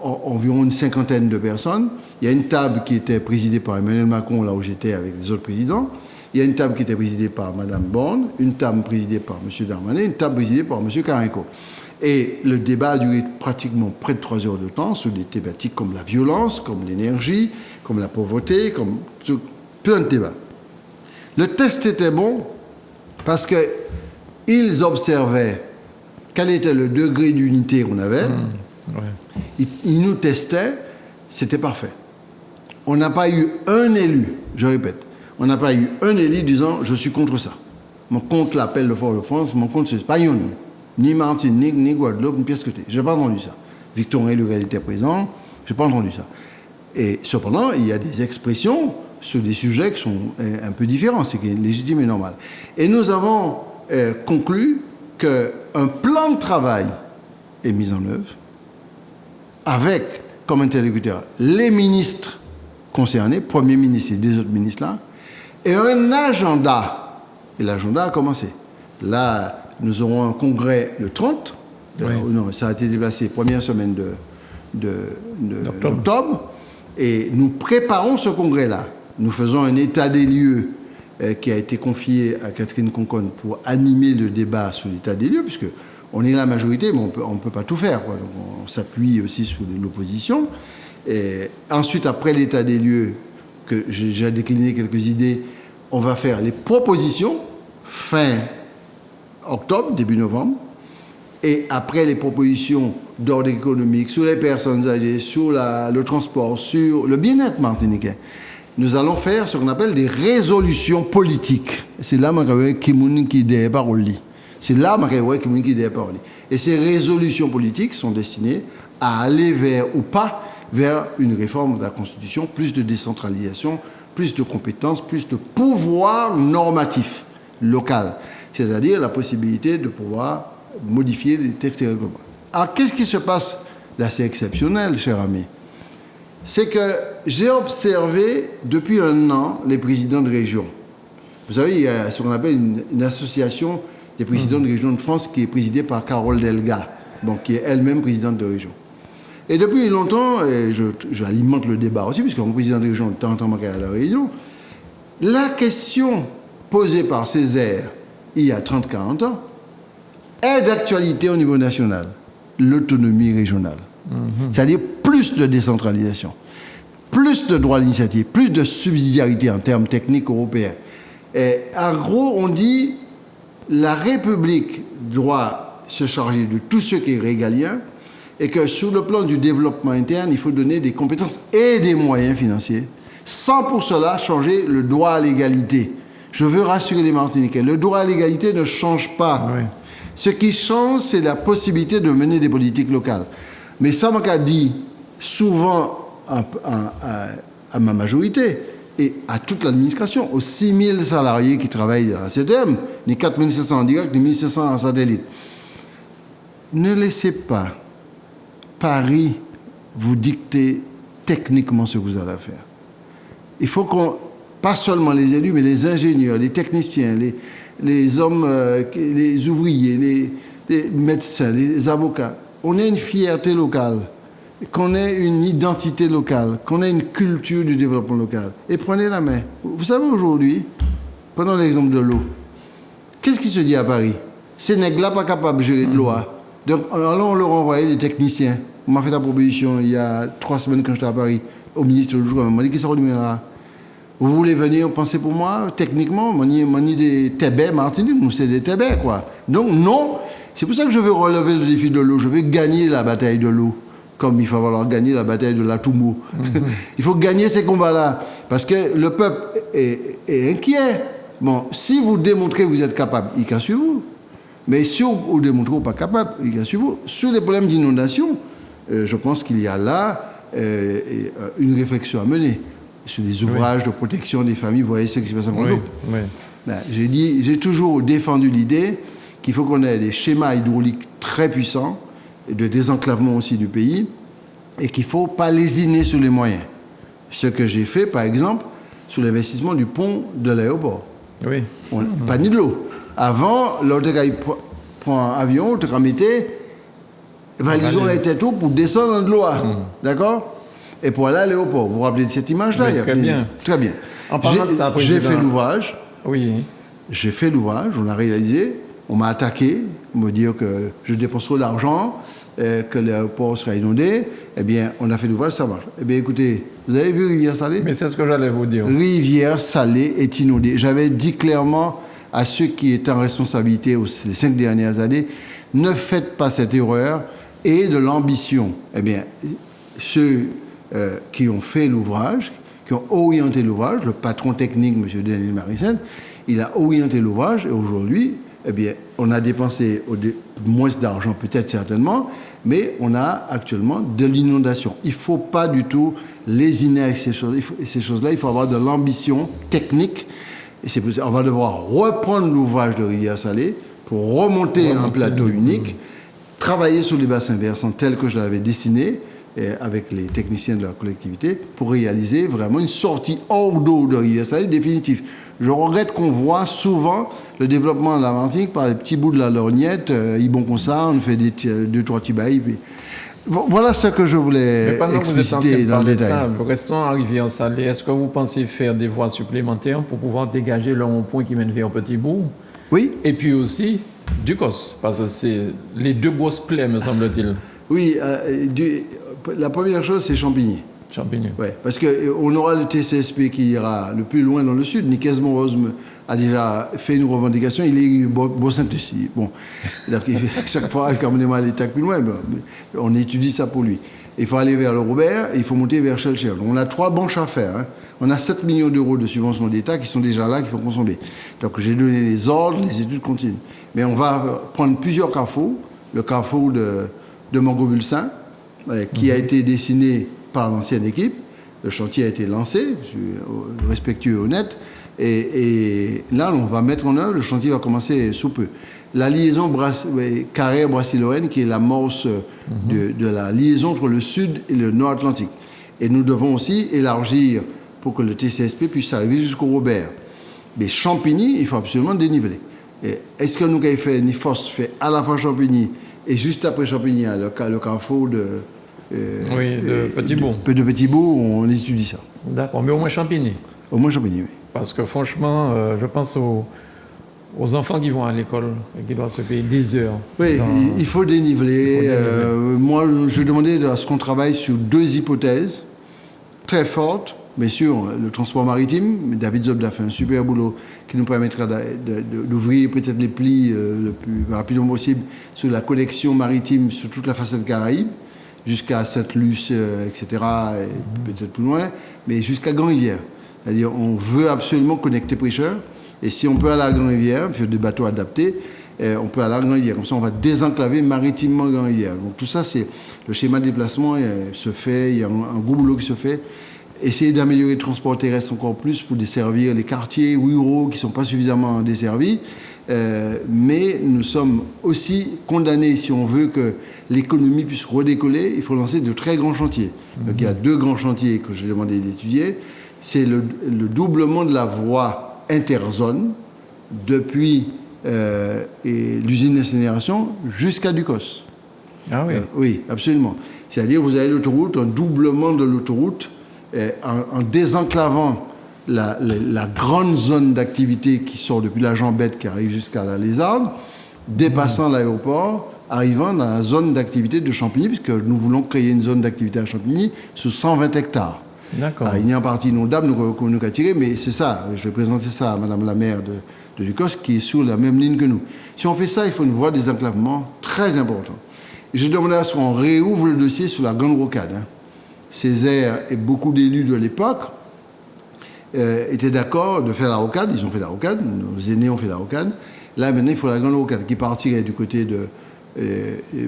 environ une 50aine de personnes. Il y a une table qui était présidée par Emmanuel Macron, là où j'étais avec les autres présidents. Il y a une table qui était présidée par Mme Borne, une table présidée par M. Darmanin, une table présidée par M. Carinco. Et le débat a duré pratiquement près de 3 heures de temps sur des thématiques comme la violence, comme l'énergie, comme la pauvreté, comme plein de débats. Le test était bon parce qu'ils observaient quel était le degré d'unité qu'on avait. Ils nous testaient, c'était parfait. On n'a pas eu un élu, je répète, on n'a pas eu un élu disant « je suis contre ça ». Mon contre l'appel de Fort-de-France, mon contre c'est pas une. Ni Martinique, ni Guadeloupe, ni pièce côté. Je n'ai pas entendu ça. Victorin Lurel était présent, je n'ai pas entendu ça. Et cependant, il y a des expressions sur des sujets qui sont un peu différents, c'est légitime et normal. Et nous avons conclu qu'un plan de travail est mis en œuvre avec, comme interlocuteur, les ministres concernés, Premier ministre et des autres ministres là, et un agenda. Et l'agenda a commencé. Là, nous aurons un congrès le 30. Non, ça a été déplacé première semaine d'octobre. Et nous préparons ce congrès-là. Nous faisons un état des lieux qui a été confié à Catherine Conconne pour animer le débat sur l'état des lieux, puisque on est la majorité, mais on peut pas tout faire, quoi. Donc on s'appuie aussi sur l'opposition. Et ensuite, après l'état des lieux, que j'ai déjà décliné quelques idées, on va faire les propositions fin octobre, début novembre. Et après les propositions d'ordre économique, sur les personnes âgées, sur le transport, sur le bien-être martiniquais, nous allons faire ce qu'on appelle des résolutions politiques. C'est là qui des paroles. C'est là qui des paroles. Et ces résolutions politiques sont destinées à aller vers ou pas vers une réforme de la Constitution, plus de décentralisation, plus de compétences, plus de pouvoir normatif local. C'est-à-dire la possibilité de pouvoir modifier les textes et règlements. Alors, qu'est-ce qui se passe d'assez exceptionnel, cher ami? C'est que j'ai observé depuis un an les présidents de région. Vous savez, il y a ce qu'on appelle une association des présidents de région de France qui est présidée par Carole Delga, donc qui est elle-même présidente de région. Et depuis longtemps, et j'alimente le débat aussi, puisque mon président de région de temps en temps à la Réunion, la question posée par Césaire il y a 30-40 ans est d'actualité au niveau national, l'autonomie régionale. C'est-à-dire plus de décentralisation, plus de droit d'initiative, plus de subsidiarité en termes techniques européens. Et en gros, on dit la République doit se charger de tout ce qui est régalien et que sur le plan du développement interne, il faut donner des compétences et des moyens financiers, sans pour cela changer le droit à l'égalité. Je veux rassurer les Martiniquais, le droit à l'égalité ne change pas. Oui. Ce qui change, c'est la possibilité de mener des politiques locales. Mais ça m'a dit souvent à ma majorité et à toute l'administration, aux 6 000 salariés qui travaillent à la CDM, les 4 700 en direct, les 1 700 en satellite. Ne laissez pas Paris vous dicter techniquement ce que vous allez faire. Il faut qu'on, pas seulement les élus, mais les ingénieurs, les techniciens, les hommes, les ouvriers, les médecins, les avocats, on ait une fierté locale, qu'on ait une identité locale, qu'on ait une culture du développement local. Et prenez la main. Vous savez, aujourd'hui, prenons l'exemple de l'eau. Qu'est-ce qui se dit à Paris? Ces nègres-là pas capables de gérer de l'eau. Donc, alors on leur envoyait des techniciens. On m'a fait la proposition il y a 3 semaines quand j'étais à Paris, au ministre de l'eau. On m'a dit, qu'est-ce que ça là? Vous voulez venir penser pour moi, techniquement? On dit des tébés, Martinique, nous c'est des tébés, quoi. Donc, non. C'est pour ça que je veux relever le défi de l'eau. Je veux gagner la bataille de l'eau, comme il va falloir gagner la bataille de l'Atoumo. Il faut gagner ces combats-là, parce que le peuple est inquiet. Bon, si vous démontrez que vous êtes capable, il casse sur vous. Mais si vous démontrez que vous n'êtes pas capable, il casse sur vous. Sur les problèmes d'inondation, je pense qu'il y a là une réflexion à mener sur les ouvrages de protection des familles. Vous voyez ce qui se passe en Guadeloupe. Ben, j'ai toujours défendu l'idée qu'il faut qu'on ait des schémas hydrauliques très puissants, et de désenclavement aussi du pays, et qu'il ne faut pas lésiner sur les moyens. Ce que j'ai fait, par exemple, sur l'investissement du pont de l'aéroport. Oui. Pas ni de l'eau. Avant, l'autre prend un avion, tu mettais valisons la tête pour descendre de l'eau. D'accord? Et pour aller à l'aéroport. Vous vous rappelez de cette image-là? Oui, très bien. Très bien. J'ai fait l'ouvrage. Oui. J'ai fait l'ouvrage, on a réalisé. On m'a attaqué, me dire que je dépense trop d'argent, que l'aéroport sera inondé. Eh bien, on a fait l'ouvrage, ça marche. Eh bien, écoutez, vous avez vu Rivière-Salée? Mais c'est ce que j'allais vous dire. Rivière-Salée est inondée. J'avais dit clairement à ceux qui étaient en responsabilité les 5 dernières années, ne faites pas cette erreur et de l'ambition. Eh bien, ceux qui ont fait l'ouvrage, qui ont orienté l'ouvrage, le patron technique, M. Daniel Marissène, il a orienté l'ouvrage et aujourd'hui, eh bien, on a dépensé moins d'argent, peut-être certainement, mais on a actuellement de l'inondation. Il ne faut pas du tout lésiner avec ces choses-là. Il faut avoir de l'ambition technique. Et c'est pour ça qu'on va devoir reprendre l'ouvrage de Rivière-Salée pour remonter un plateau unique, travailler sur les bassins versants tels que je l'avais dessiné, avec les techniciens de la collectivité, pour réaliser vraiment une sortie hors d'eau de Rivière-Salée définitive. Je regrette qu'on voit souvent le développement de la Martinique par les petits bouts de la lorgnette, ils bon comme ça, on fait 2-3 petits bails. Puis... Voilà ce que je voulais expliciter dans le détail. Restons à Rivière-Salée. Est-ce que vous pensez faire des voies supplémentaires pour pouvoir dégager le rond-point qui mène vers Petit-Bourg? Oui. Et puis aussi, Ducos, parce que c'est les deux grosses plaies, me semble-t-il. Oui, la première chose, c'est Champigny. Champigny. Ouais, parce qu'on aura le TCSP qui ira le plus loin dans le sud. Nicaise Morose a déjà fait une revendication. Il est Beau-Saint-Lucie. Bon, chaque fois, comme on est mal plus loin, on étudie ça pour lui. Il faut aller vers le Robert et il faut monter vers Shell. On a 3 banches à faire. Hein. On a 7 millions d'euros de subventions d'État qui sont déjà là, qu'il faut consommer. Donc j'ai donné les ordres, les études continuent. Mais on va prendre plusieurs carrefours. Le carrefour de Montgobulsin, qui a été dessiné par l'ancienne équipe. Le chantier a été lancé, je suis respectueux et honnête. Et là, on va mettre en œuvre, le chantier va commencer sous peu. La liaison Carrère-Brassy-Lorraine, qui est l'amorce de la liaison entre le sud et le nord Atlantique. Et nous devons aussi élargir pour que le TCSP puisse arriver jusqu'au Robert. Mais Champigny, il faut absolument déniveler. Est-ce que nous avons fait Nifos fait à la fois Champigny et juste après Champigny, le carrefour de Petit-Bourg. De Petit-Bourg, on étudie ça. D'accord, mais au moins Champigny. Au moins Champigny, oui. Parce que franchement, je pense aux enfants qui vont à l'école et qui doivent se payer des heures. Oui, il faut déniveler. Moi, je demandais à ce qu'on travaille sur 2 hypothèses très fortes. Bien sûr, le transport maritime. David Zobda fait un super boulot qui nous permettra d'ouvrir peut-être les plis le plus rapidement possible sur la connexion maritime sur toute la façade Caraïbe, jusqu'à Sainte-Luce, etc., et peut-être plus loin, mais jusqu'à Grand-Rivière. C'est-à-dire, on veut absolument connecter pêcheurs, et si on peut aller à Grand-Rivière, faire des bateaux adaptés, on peut aller à Grand-Rivière. Comme ça, on va désenclaver maritimement Grand-Rivière. Donc tout ça, c'est le schéma de déplacement se fait, il y a un gros boulot qui se fait. Essayer d'améliorer le transport terrestre encore plus pour desservir les quartiers ruraux qui ne sont pas suffisamment desservis. Mais nous sommes aussi condamnés, si on veut que l'économie puisse redécoller, il faut lancer de très grands chantiers. Donc il y a 2 grands chantiers que j'ai demandé d'étudier. C'est le doublement de la voie interzone depuis l'usine d'incinération jusqu'à Ducos. Ah oui. Oui, absolument. C'est-à-dire vous avez l'autoroute, un doublement de l'autoroute, en désenclavant la grande zone d'activité qui sort depuis la Jambette, qui arrive jusqu'à la Lézarde, dépassant l'aéroport, arrivant dans la zone d'activité de Champigny, puisque nous voulons créer une zone d'activité à Champigny sur 120 hectares. D'accord. Alors, il y a une partie inondable que nous avons tiré, mais c'est ça. Je vais présenter ça à Madame la maire de Ducos, qui est sur la même ligne que nous. Si on fait ça, il faut une voie de désenclavement très importante. Et je demandais à ce qu'on réouvre le dossier sur la Grande Rocade. Hein. Césaire et beaucoup d'élus de l'époque étaient d'accord de faire la rocade. Ils ont fait la rocade, nos aînés ont fait la rocade. Là, maintenant, il faut la Grande Rocade qui partirait du côté de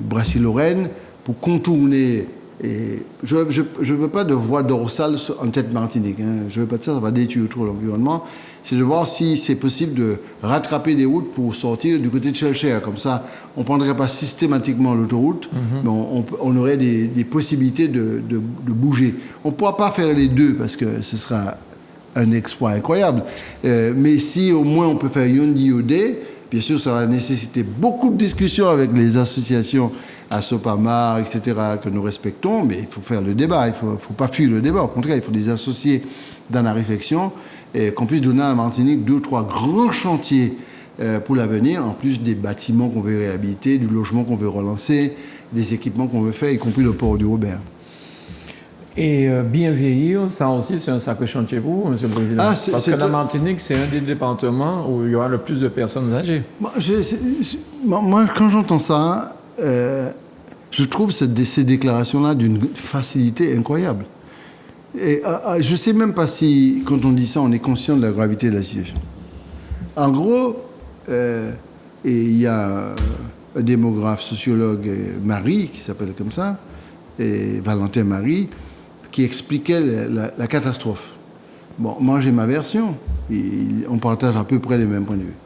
Brassy-Lorraine pour contourner. Et je ne veux pas de voie dorsale en tête Martinique. Hein. Je ne veux pas de ça, ça va détruire trop l'environnement. C'est de voir si c'est possible de rattraper des routes pour sortir du côté de Chelcher. Comme ça, on ne prendrait pas systématiquement l'autoroute, mais on aurait des possibilités de bouger. On ne pourra pas faire les 2 parce que ce sera un exploit incroyable. Mais si au moins on peut faire Yondi-Yodé, bien sûr, ça va nécessiter beaucoup de discussions avec les associations à Sopamar, etc., que nous respectons, mais il faut faire le débat. Il ne faut pas fuir le débat. Au contraire, il faut les associer dans la réflexion et qu'on puisse donner à la Martinique 2 ou 3 grands chantiers pour l'avenir, en plus des bâtiments qu'on veut réhabiliter, du logement qu'on veut relancer, des équipements qu'on veut faire, y compris le port du Robert. Et bien vieillir, ça aussi, c'est un sacré chantier pour vous, Monsieur le Président. Parce que la Martinique, c'est un des départements où il y aura le plus de personnes âgées. Moi, quand j'entends ça, je trouve ces déclarations-là d'une facilité incroyable. Et je ne sais même pas si, quand on dit ça, on est conscient de la gravité de la situation. En gros, il y a un démographe, sociologue, Marie, qui s'appelle comme ça, et Valentin Marie, qui expliquait la catastrophe. Bon, moi j'ai ma version, on partage à peu près les mêmes points de vue.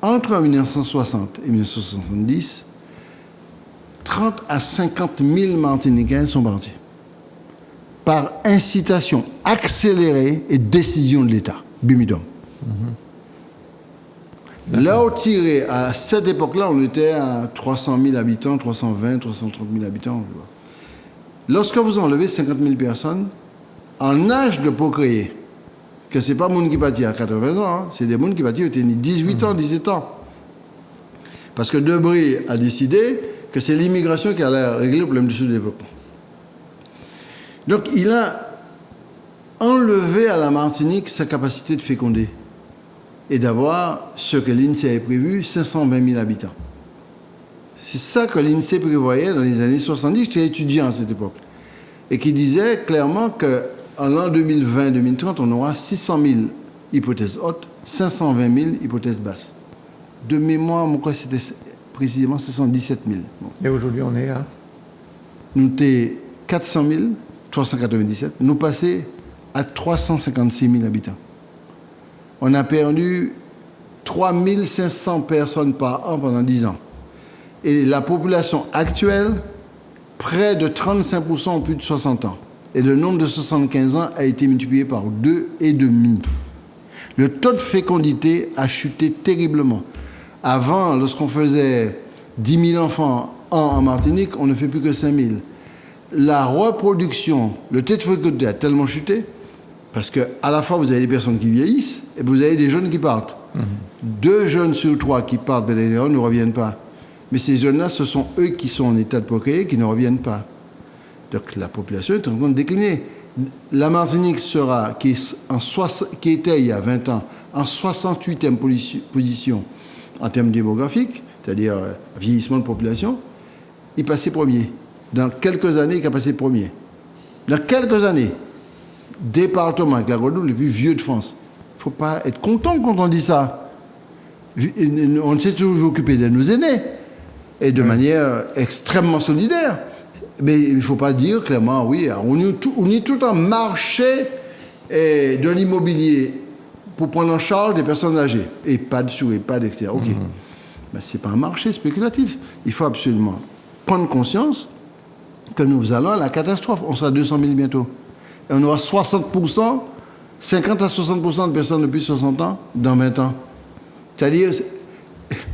Entre 1960 et 1970, 30 à 50 000 Martiniquais sont partis. Par incitation accélérée et décision de l'État. Bimidum. Là où tiré, à cette époque-là, on était à 300 000 habitants, 320, 330 000 habitants. Lorsque vous enlevez 50 000 personnes en âge de procréer, parce que ce n'est pas des gens qui partent à 80 ans, c'est des gens qui partent à 18 ans, 17 ans. Parce que Debré a décidé que c'est l'immigration qui allait régler le problème du sous-développement. Donc il a enlevé à la Martinique sa capacité de féconder et d'avoir ce que l'INSEE avait prévu, 520 000 habitants. C'est ça que l'INSEE prévoyait dans les années 70, j'étais étudiant à cette époque, et qui disait clairement qu'en l'an 2020-2030, on aura 600 000 hypothèses hautes, 520 000 hypothèses basses. De mémoire, mon cas, c'était précisément 617 000. Bon. Et aujourd'hui, on est à? Nous étions 400 397, nous passons à 356 000 habitants. On a perdu 3 500 personnes par an pendant 10 ans. Et la population actuelle, près de 35% ont plus de 60 ans. Et le nombre de 75 ans a été multiplié par 2,5. Le taux de fécondité a chuté terriblement. Avant, lorsqu'on faisait 10 000 enfants en Martinique, on ne fait plus que 5 000. La reproduction, le taux de fécondité a tellement chuté parce qu'à la fois, vous avez des personnes qui vieillissent et vous avez des jeunes qui partent. 2 jeunes sur 3 qui partent de l'extérieur ne reviennent pas. Mais ces jeunes-là, ce sont eux qui sont en état de procréer, qui ne reviennent pas. Donc la population est en train de décliner. La Martinique sera, qui était il y a 20 ans, en 68e position en termes démographiques, c'est-à-dire vieillissement de population, il passait premier. Dans quelques années, il va passer premier. Dans quelques années, département avec la Guadeloupe le plus vieux de France. Il ne faut pas être content quand on dit ça. On s'est toujours occupé de nos aînés et de manière extrêmement solidaire. Mais il ne faut pas dire clairement, oui, on est tout en marché de l'immobilier pour prendre en charge des personnes âgées. EHPAD sur EHPAD, etc. OK. Mais ce n'est pas un marché spéculatif. Il faut absolument prendre conscience que nous allons à la catastrophe. On sera à 200 000 bientôt. Et on aura 60%, 50 à 60% de personnes de plus de 60 ans dans 20 ans. C'est-à-dire,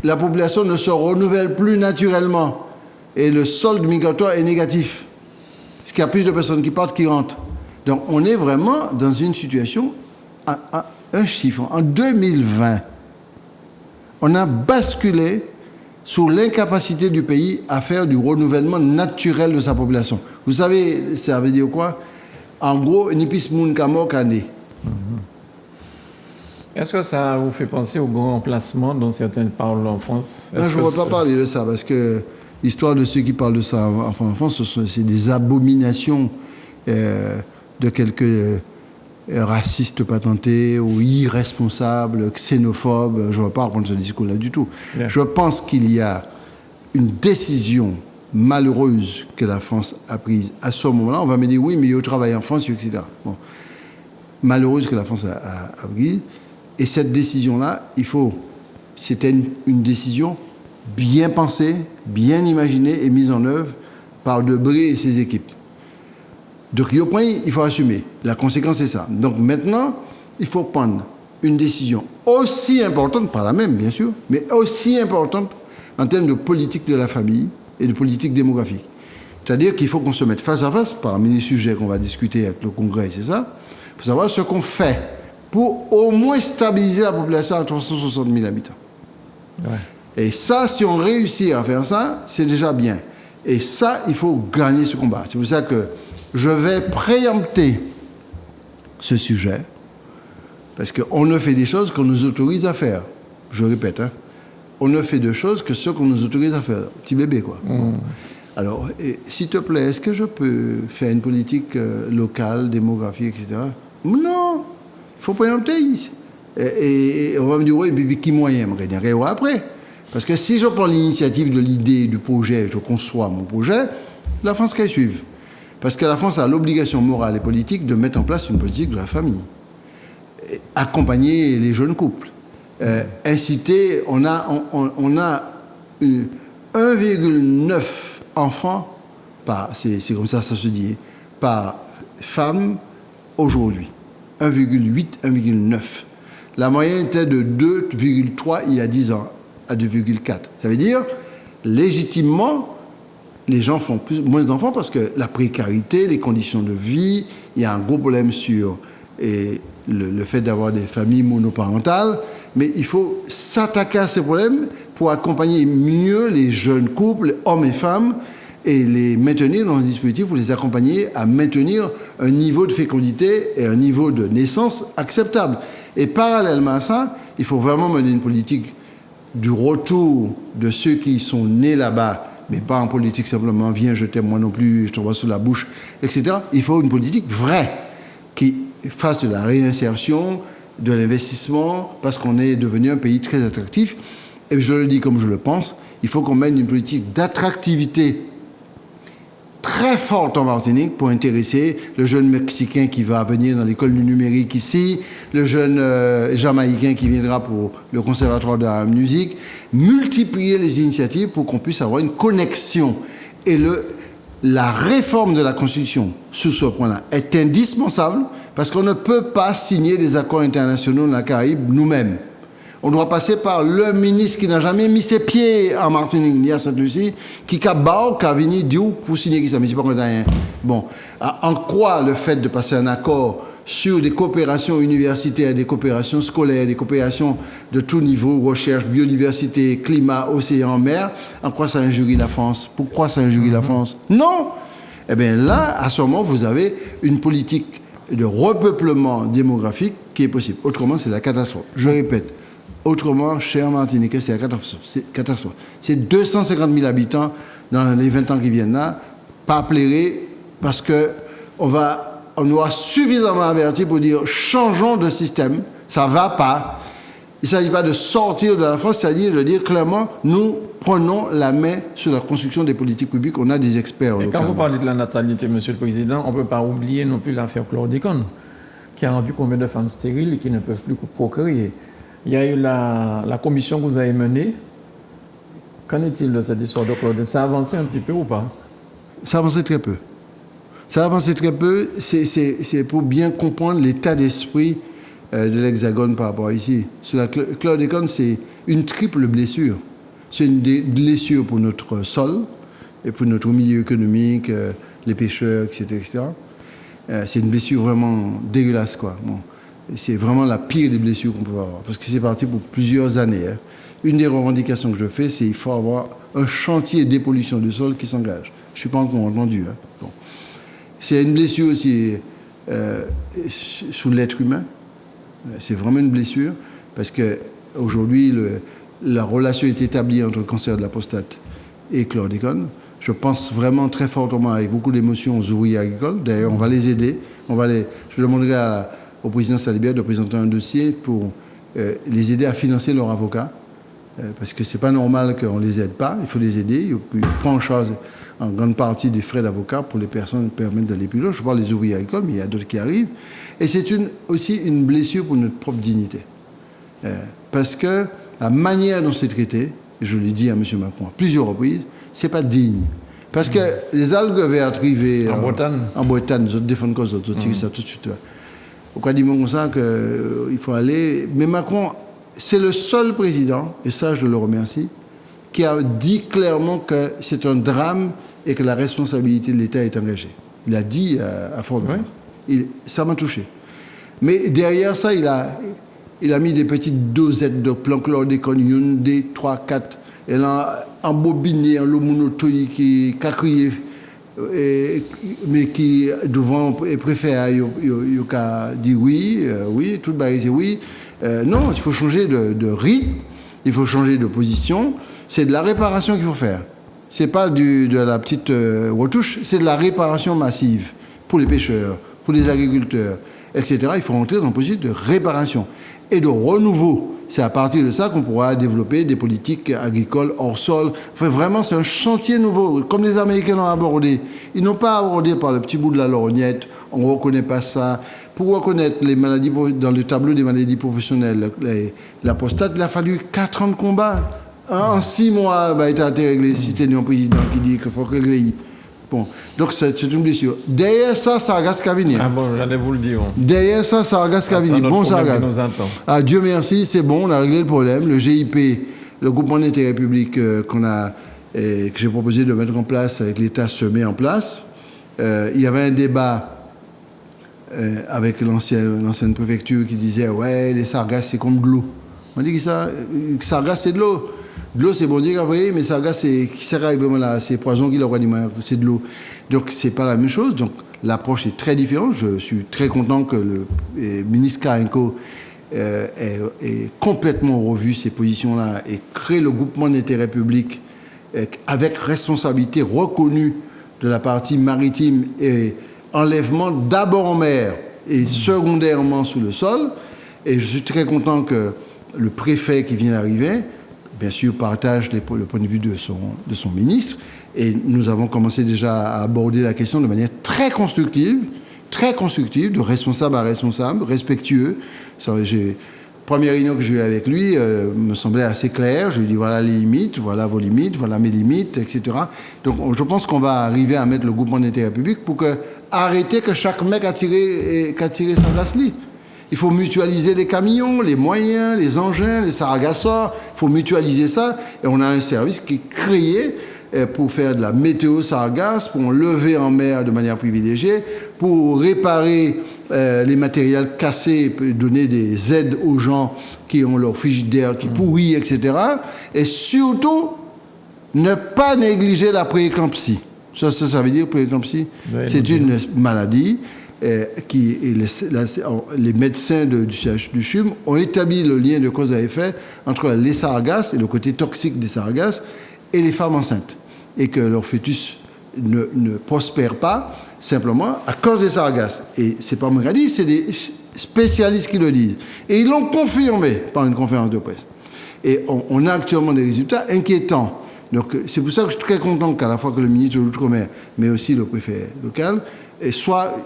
la population ne se renouvelle plus naturellement. Et le solde migratoire est négatif. Parce qu'il y a plus de personnes qui partent qui rentrent. Donc on est vraiment dans une situation, un chiffre, en 2020, on a basculé sur l'incapacité du pays à faire du renouvellement naturel de sa population. Vous savez, ça veut dire quoi? En gros, Nipis Moun Kamo Kane. Est-ce que ça vous fait penser au grand emplacement dont certains parlent en France? Non, je ne veux pas parler de ça, parce que l'histoire de ceux qui parlent de ça en France, c'est des abominations de quelques racistes patentés ou irresponsables, xénophobes. Je ne veux pas reprendre ce discours-là du tout. Bien. Je pense qu'il y a une décision malheureuse que la France a prise à ce moment-là. On va me dire, oui, mais il y a au travail en France, etc. Bon. Malheureuse que la France a prise. Et cette décision-là, c'était une décision bien pensée, bien imaginée et mise en œuvre par Debré et ses équipes. Donc, il faut assumer. La conséquence, c'est ça. Donc, maintenant, il faut prendre une décision aussi importante, pas la même, bien sûr, mais aussi importante en termes de politique de la famille et de politique démographique. C'est-à-dire qu'il faut qu'on se mette face à face, parmi les sujets qu'on va discuter avec le Congrès, c'est ça, pour savoir ce qu'on fait pour au moins stabiliser la population à 360 000 habitants. Ouais. Et ça, si on réussit à faire ça, c'est déjà bien. Et ça, il faut gagner ce combat. C'est pour ça que je vais préempter ce sujet, parce qu'on ne fait des choses qu'on nous autorise à faire. Je répète, on ne fait de choses que ce qu'on nous autorise à faire. Petit bébé, quoi. Bon. Alors, s'il te plaît, est-ce que je peux faire une politique locale, démographique, etc. Non, il faut préempter. Et on va me dire, oui, mais qui moyen? Je vais dire, après. Parce que si je prends l'initiative de l'idée, du projet, je conçois mon projet, la France qu'elle suive. Parce que la France a l'obligation morale et politique de mettre en place une politique de la famille. Accompagner les jeunes couples. Inciter, on a 1,9 enfants c'est comme ça se dit, par femme aujourd'hui. 1,8, 1,9. La moyenne était de 2,3 il y a 10 ans à 2,4. Ça veut dire, légitimement, les gens font moins d'enfants parce que la précarité, les conditions de vie, il y a un gros problème sur le fait d'avoir des familles monoparentales, mais il faut s'attaquer à ces problèmes pour accompagner mieux les jeunes couples, hommes et femmes, et les maintenir dans un dispositif pour les accompagner à maintenir un niveau de fécondité et un niveau de naissance acceptable. Et parallèlement à ça, il faut vraiment mener une politique du retour de ceux qui sont nés là-bas, mais pas en politique simplement, viens, je t'aime, moi non plus, je t'envoie sous la bouche, etc. Il faut une politique vraie qui fasse de la réinsertion, de l'investissement, parce qu'on est devenu un pays très attractif. Et je le dis comme je le pense, il faut qu'on mène une politique d'attractivité très forte en Martinique pour intéresser le jeune Mexicain qui va venir dans l'école du numérique ici, le jeune Jamaïcain qui viendra pour le conservatoire de la musique, multiplier les initiatives pour qu'on puisse avoir une connexion. Et la réforme de la Constitution, sur ce point-là, est indispensable parce qu'on ne peut pas signer des accords internationaux dans la Caraïbe nous-mêmes. On doit passer par le ministre qui n'a jamais mis ses pieds en Martinique ni à Sainte-Lucie, qui a venu dire pour signer ça, mais c'est pas qu'on a rien. Bon, en quoi le fait de passer un accord sur des coopérations universitaires, des coopérations scolaires, des coopérations de tout niveau, recherche, biodiversité, climat, océan, mer, en quoi ça injurie la France? Pourquoi ça injurie la France? Non! Eh bien là, à ce moment, vous avez une politique de repeuplement démographique qui est possible. Autrement, c'est la catastrophe. Je répète. Autrement, cher Martiniquais, c'est la catastrophe. C'est 250 000 habitants dans les 20 ans qui viennent là, pas plairés, parce qu'on aura suffisamment averti pour dire changeons de système, ça ne va pas. Il ne s'agit pas de sortir de la France, c'est-à-dire de dire clairement, nous prenons la main sur la construction des politiques publiques, on a des experts locaux. Quand vous parlez de la natalité, Monsieur le Président, on ne peut pas oublier non plus l'affaire chlordécone, qui a rendu combien de femmes stériles et qui ne peuvent plus procréer. Il y a eu la commission que vous avez menée. Qu'en est-il de cette histoire de chlordécone? Ça a avancé un petit peu ou pas? Ça a avancé très peu. Ça a avancé très peu. C'est pour bien comprendre l'état d'esprit de l'Hexagone par rapport à ici. Sur la chlordécone, c'est une triple blessure. C'est une blessure pour notre sol et pour notre milieu économique, les pêcheurs, etc. etc. C'est une blessure vraiment dégueulasse, quoi. Bon. C'est vraiment la pire des blessures qu'on peut avoir, parce que c'est parti pour plusieurs années. Hein. Une des revendications que je fais, c'est qu'il faut avoir un chantier de dépollution du sol qui s'engage. Je ne suis pas encore entendu. Hein. Bon. C'est une blessure aussi sous l'être humain. C'est vraiment une blessure, parce qu'aujourd'hui, la relation est établie entre le cancer de la prostate et chlordécone. Je pense vraiment très fortement, avec beaucoup d'émotion, aux ouvriers agricoles. D'ailleurs, on va les aider. Je demanderai au président Salibert de présenter un dossier pour les aider à financer leurs avocats, parce que c'est pas normal qu'on les aide pas, il faut les aider, il prend en charge en grande partie des frais d'avocat pour les personnes qui permettent d'aller plus loin. Je parle des ouvriers agricoles, mais il y a d'autres qui arrivent. Et c'est aussi une blessure pour notre propre dignité. Parce que la manière dont c'est traité, et je l'ai dit à M. Macron à plusieurs reprises, c'est pas digne. Parce que les algues vertes arrivées en Bretagne, les autres défendent cause, les autres tirent ça tout de suite. Pourquoi dit-on comme ça qu'il faut aller... Mais Macron, c'est le seul président, et ça je le remercie, qui a dit clairement que c'est un drame et que la responsabilité de l'État est engagée. Il a dit à Fort-de-France. Ça m'a touché. Mais derrière ça, il a mis des petites dosettes de plans chlordécone, une, des 3, 4. Elle a embobiné un lomonotoï qui a crié, mais qui devant préfère dire oui, tout le bagage c'est oui. Non, il faut changer de rythme, il faut changer de position. C'est de la réparation qu'il faut faire. C'est pas de la petite retouche, c'est de la réparation massive pour les pêcheurs, pour les agriculteurs, etc. Il faut entrer dans une position de réparation et de renouveau. C'est à partir de ça qu'on pourra développer des politiques agricoles hors sol. Enfin, vraiment, c'est un chantier nouveau, comme les Américains l'ont abordé. Ils n'ont pas abordé par le petit bout de la lorgnette. On ne reconnaît pas ça. Pour reconnaître les maladies dans le tableau des maladies professionnelles, la prostate, il a fallu 4 ans de combat. En 6 mois, il a été réglé. Si c'est un président qui dit qu'il faut régler. Bon, donc c'est une blessure. Derrière ça, Sargas Cavigny. Ah bon, j'allais vous le dire. Derrière ça, Sargas Cavigny. Bon, Sargas. Ah, Dieu merci, c'est bon, on a réglé le problème. Le GIP, le groupement d'intérêt public que j'ai proposé de mettre en place avec l'État se met en place. Il y avait un débat avec l'ancienne préfecture qui disait ouais, les Sargasses c'est comme de l'eau. On dit que Sargasses c'est de l'eau. De l'eau, c'est bon Dieu, oui, mais ça, c'est poison qui leur dit, c'est de l'eau. Donc, c'est pas la même chose. Donc, l'approche est très différente. Je suis très content que le ministre Karenko ait complètement revu ces positions-là et crée le groupement d'intérêt public avec responsabilité reconnue de la partie maritime et enlèvement d'abord en mer et secondairement sous le sol. Et je suis très content que le préfet qui vient d'arriver, bien sûr, partage le point de vue de son ministre. Et nous avons commencé déjà à aborder la question de manière très constructive, de responsable à responsable, respectueux. Première réunion que j'ai eue avec lui me semblait assez claire. Je lui ai dit voilà les limites, voilà vos limites, voilà mes limites, etc. Donc je pense qu'on va arriver à mettre le groupement d'intérêt public pour arrêter que chaque mec a tiré sa glace-lit. Il faut mutualiser les camions, les moyens, les engins, les sargassors. Il faut mutualiser ça. Et on a un service qui est créé pour faire de la météo sargasse, pour lever en mer de manière privilégiée, pour réparer les matériels cassés, donner des aides aux gens qui ont leur frigidaire qui pourrit, etc. Et surtout, ne pas négliger la prééclampsie. Ça veut dire prééclampsie. Oui, c'est une maladie les médecins du CHU du CHUM ont établi le lien de cause à effet entre les sargasses et le côté toxique des sargasses et les femmes enceintes. Et que leur fœtus ne prospère pas simplement à cause des sargasses. Et c'est pas moi qui le dis, c'est des spécialistes qui le disent. Et ils l'ont confirmé par une conférence de presse. Et on a actuellement des résultats inquiétants. Donc c'est pour ça que je suis très content qu'à la fois que le ministre de l'Outre-mer, mais aussi le préfet local, soient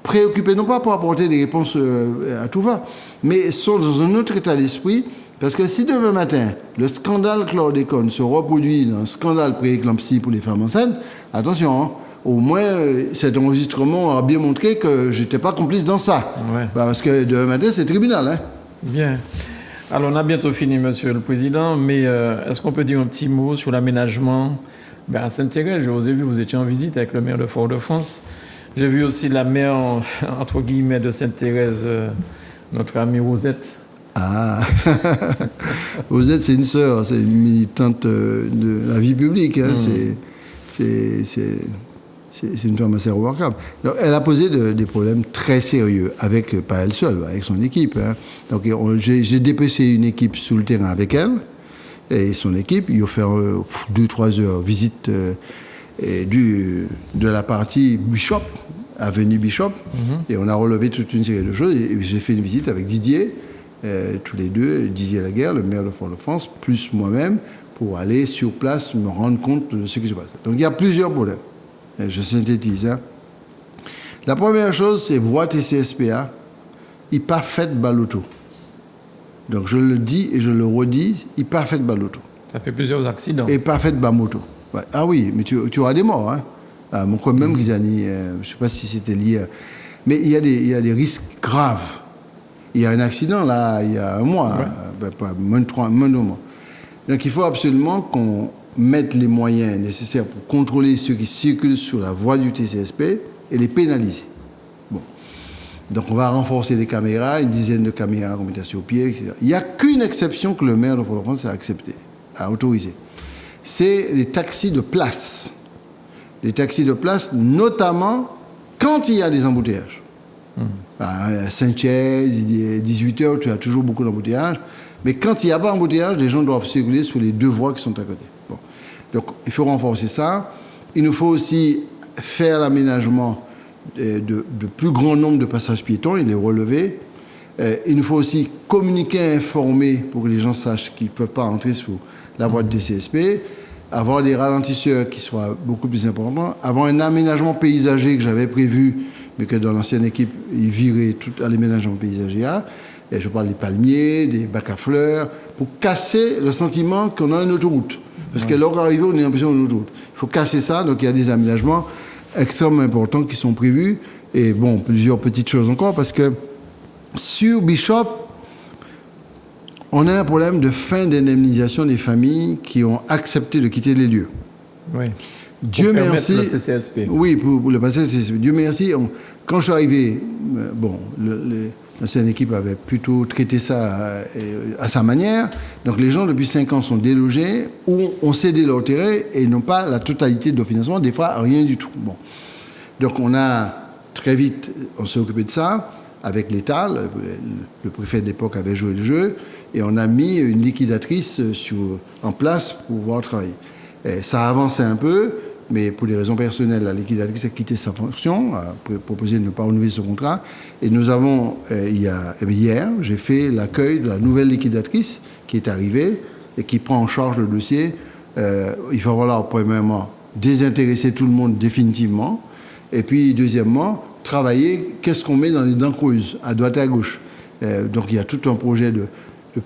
préoccupés, non pas pour apporter des réponses à tout va, mais sont dans un autre état d'esprit. Parce que si demain matin, le scandale chlordécone se reproduit dans un scandale prééclampsie pour les femmes enceintes, attention, hein, au moins cet enregistrement a bien montré que je n'étais pas complice dans ça. Ouais. Parce que demain matin, c'est tribunal. Hein. Bien. Alors, on a bientôt fini, Monsieur le Président, mais est-ce qu'on peut dire un petit mot sur l'aménagement à Sainte-Thérèse? Je vous ai vu, vous étiez en visite avec le maire de Fort-de-France. J'ai vu aussi la maire, entre guillemets, de Sainte-Thérèse, notre amie Rosette. Ah, Rosette, c'est une sœur, c'est une militante de la vie publique. Hein. C'est une femme assez remarquable. Donc, elle a posé des problèmes très sérieux, pas elle seule, avec son équipe. Hein. Donc j'ai dépêché une équipe sur le terrain avec elle et son équipe. Ils ont fait 2-3 heures visite de la partie Bishop, avenue Bishop, et on a relevé toute une série de choses. Et j'ai fait une visite avec Didier, tous les deux, Didier Laguerre, le maire de Fort-de-France, plus moi-même, pour aller sur place me rendre compte de ce qui se passe. Donc il y a plusieurs problèmes. Je synthétise. Hein. La première chose, c'est voie TCSPA, il pas fait baloto. Donc je le dis et je le redis, il pas fait baloto. Ça fait plusieurs accidents. Et pas fait bamoto. Ouais. Ah oui, mais tu auras des morts. Hein. Ah, mon collègue même, je ne sais pas si c'était lié. Mais il y a des risques graves. Il y a un accident là, il y a un mois, moins de 2 mois. Donc il faut absolument qu'on mettre les moyens nécessaires pour contrôler ceux qui circulent sur la voie du TCSP et les pénaliser. Bon. Donc on va renforcer les caméras, une dizaine de caméras qu'on mettra sur pied, etc. Il n'y a qu'une exception que le maire de Fort-de-France a accepté, a autorisé. C'est les taxis de place. Les taxis de place, notamment quand il y a des embouteillages. À Saint-Thiès, 18h, tu as toujours beaucoup d'embouteillages. Mais quand il n'y a pas d'embouteillage, les gens doivent circuler sur les 2 voies qui sont à côté. Bon. Donc, il faut renforcer ça. Il nous faut aussi faire l'aménagement de plus grand nombre de passages piétons et les relever. Il nous faut aussi communiquer, informer pour que les gens sachent qu'ils ne peuvent pas entrer sous la voie de TCSP. Avoir des ralentisseurs qui soient beaucoup plus importants. Avoir un aménagement paysager que j'avais prévu, mais que dans l'ancienne équipe, ils viraient tout à l'aménagement paysager. Et je parle des palmiers, des bacs à fleurs, pour casser le sentiment qu'on a une autoroute. Parce que lorsqu'on arrive, on a l'impression d'une autoroute. Il faut casser ça, donc il y a des aménagements extrêmement importants qui sont prévus. Et bon, plusieurs petites choses encore, parce que sur Bishop, on a un problème de fin d'indemnisation des familles qui ont accepté de quitter les lieux. Oui. Dieu pour merci. Le TCSP. Oui, pour le TCSP. Dieu merci. Quand je suis arrivé, bon, L'ancienne équipe avait plutôt traité ça à sa manière. Donc les gens, depuis 5 ans, sont délogés ou ont cédé leur terrain et n'ont pas la totalité de leur financement, des fois rien du tout. Bon. Donc on a très vite, on s'est occupé de ça avec l'État. Le préfet de l'époque avait joué le jeu et on a mis une liquidatrice en place pour pouvoir travailler. Et ça a avancé un peu, mais pour des raisons personnelles, la liquidatrice a quitté sa fonction, a proposé de ne pas renouveler son contrat. Et nous avons, hier, j'ai fait l'accueil de la nouvelle liquidatrice qui est arrivée et qui prend en charge le dossier. Il va falloir, premièrement, désintéresser tout le monde définitivement. Et puis, deuxièmement, travailler, qu'est-ce qu'on met dans les dents creuses, à droite et à gauche. Donc, il y a tout un projet de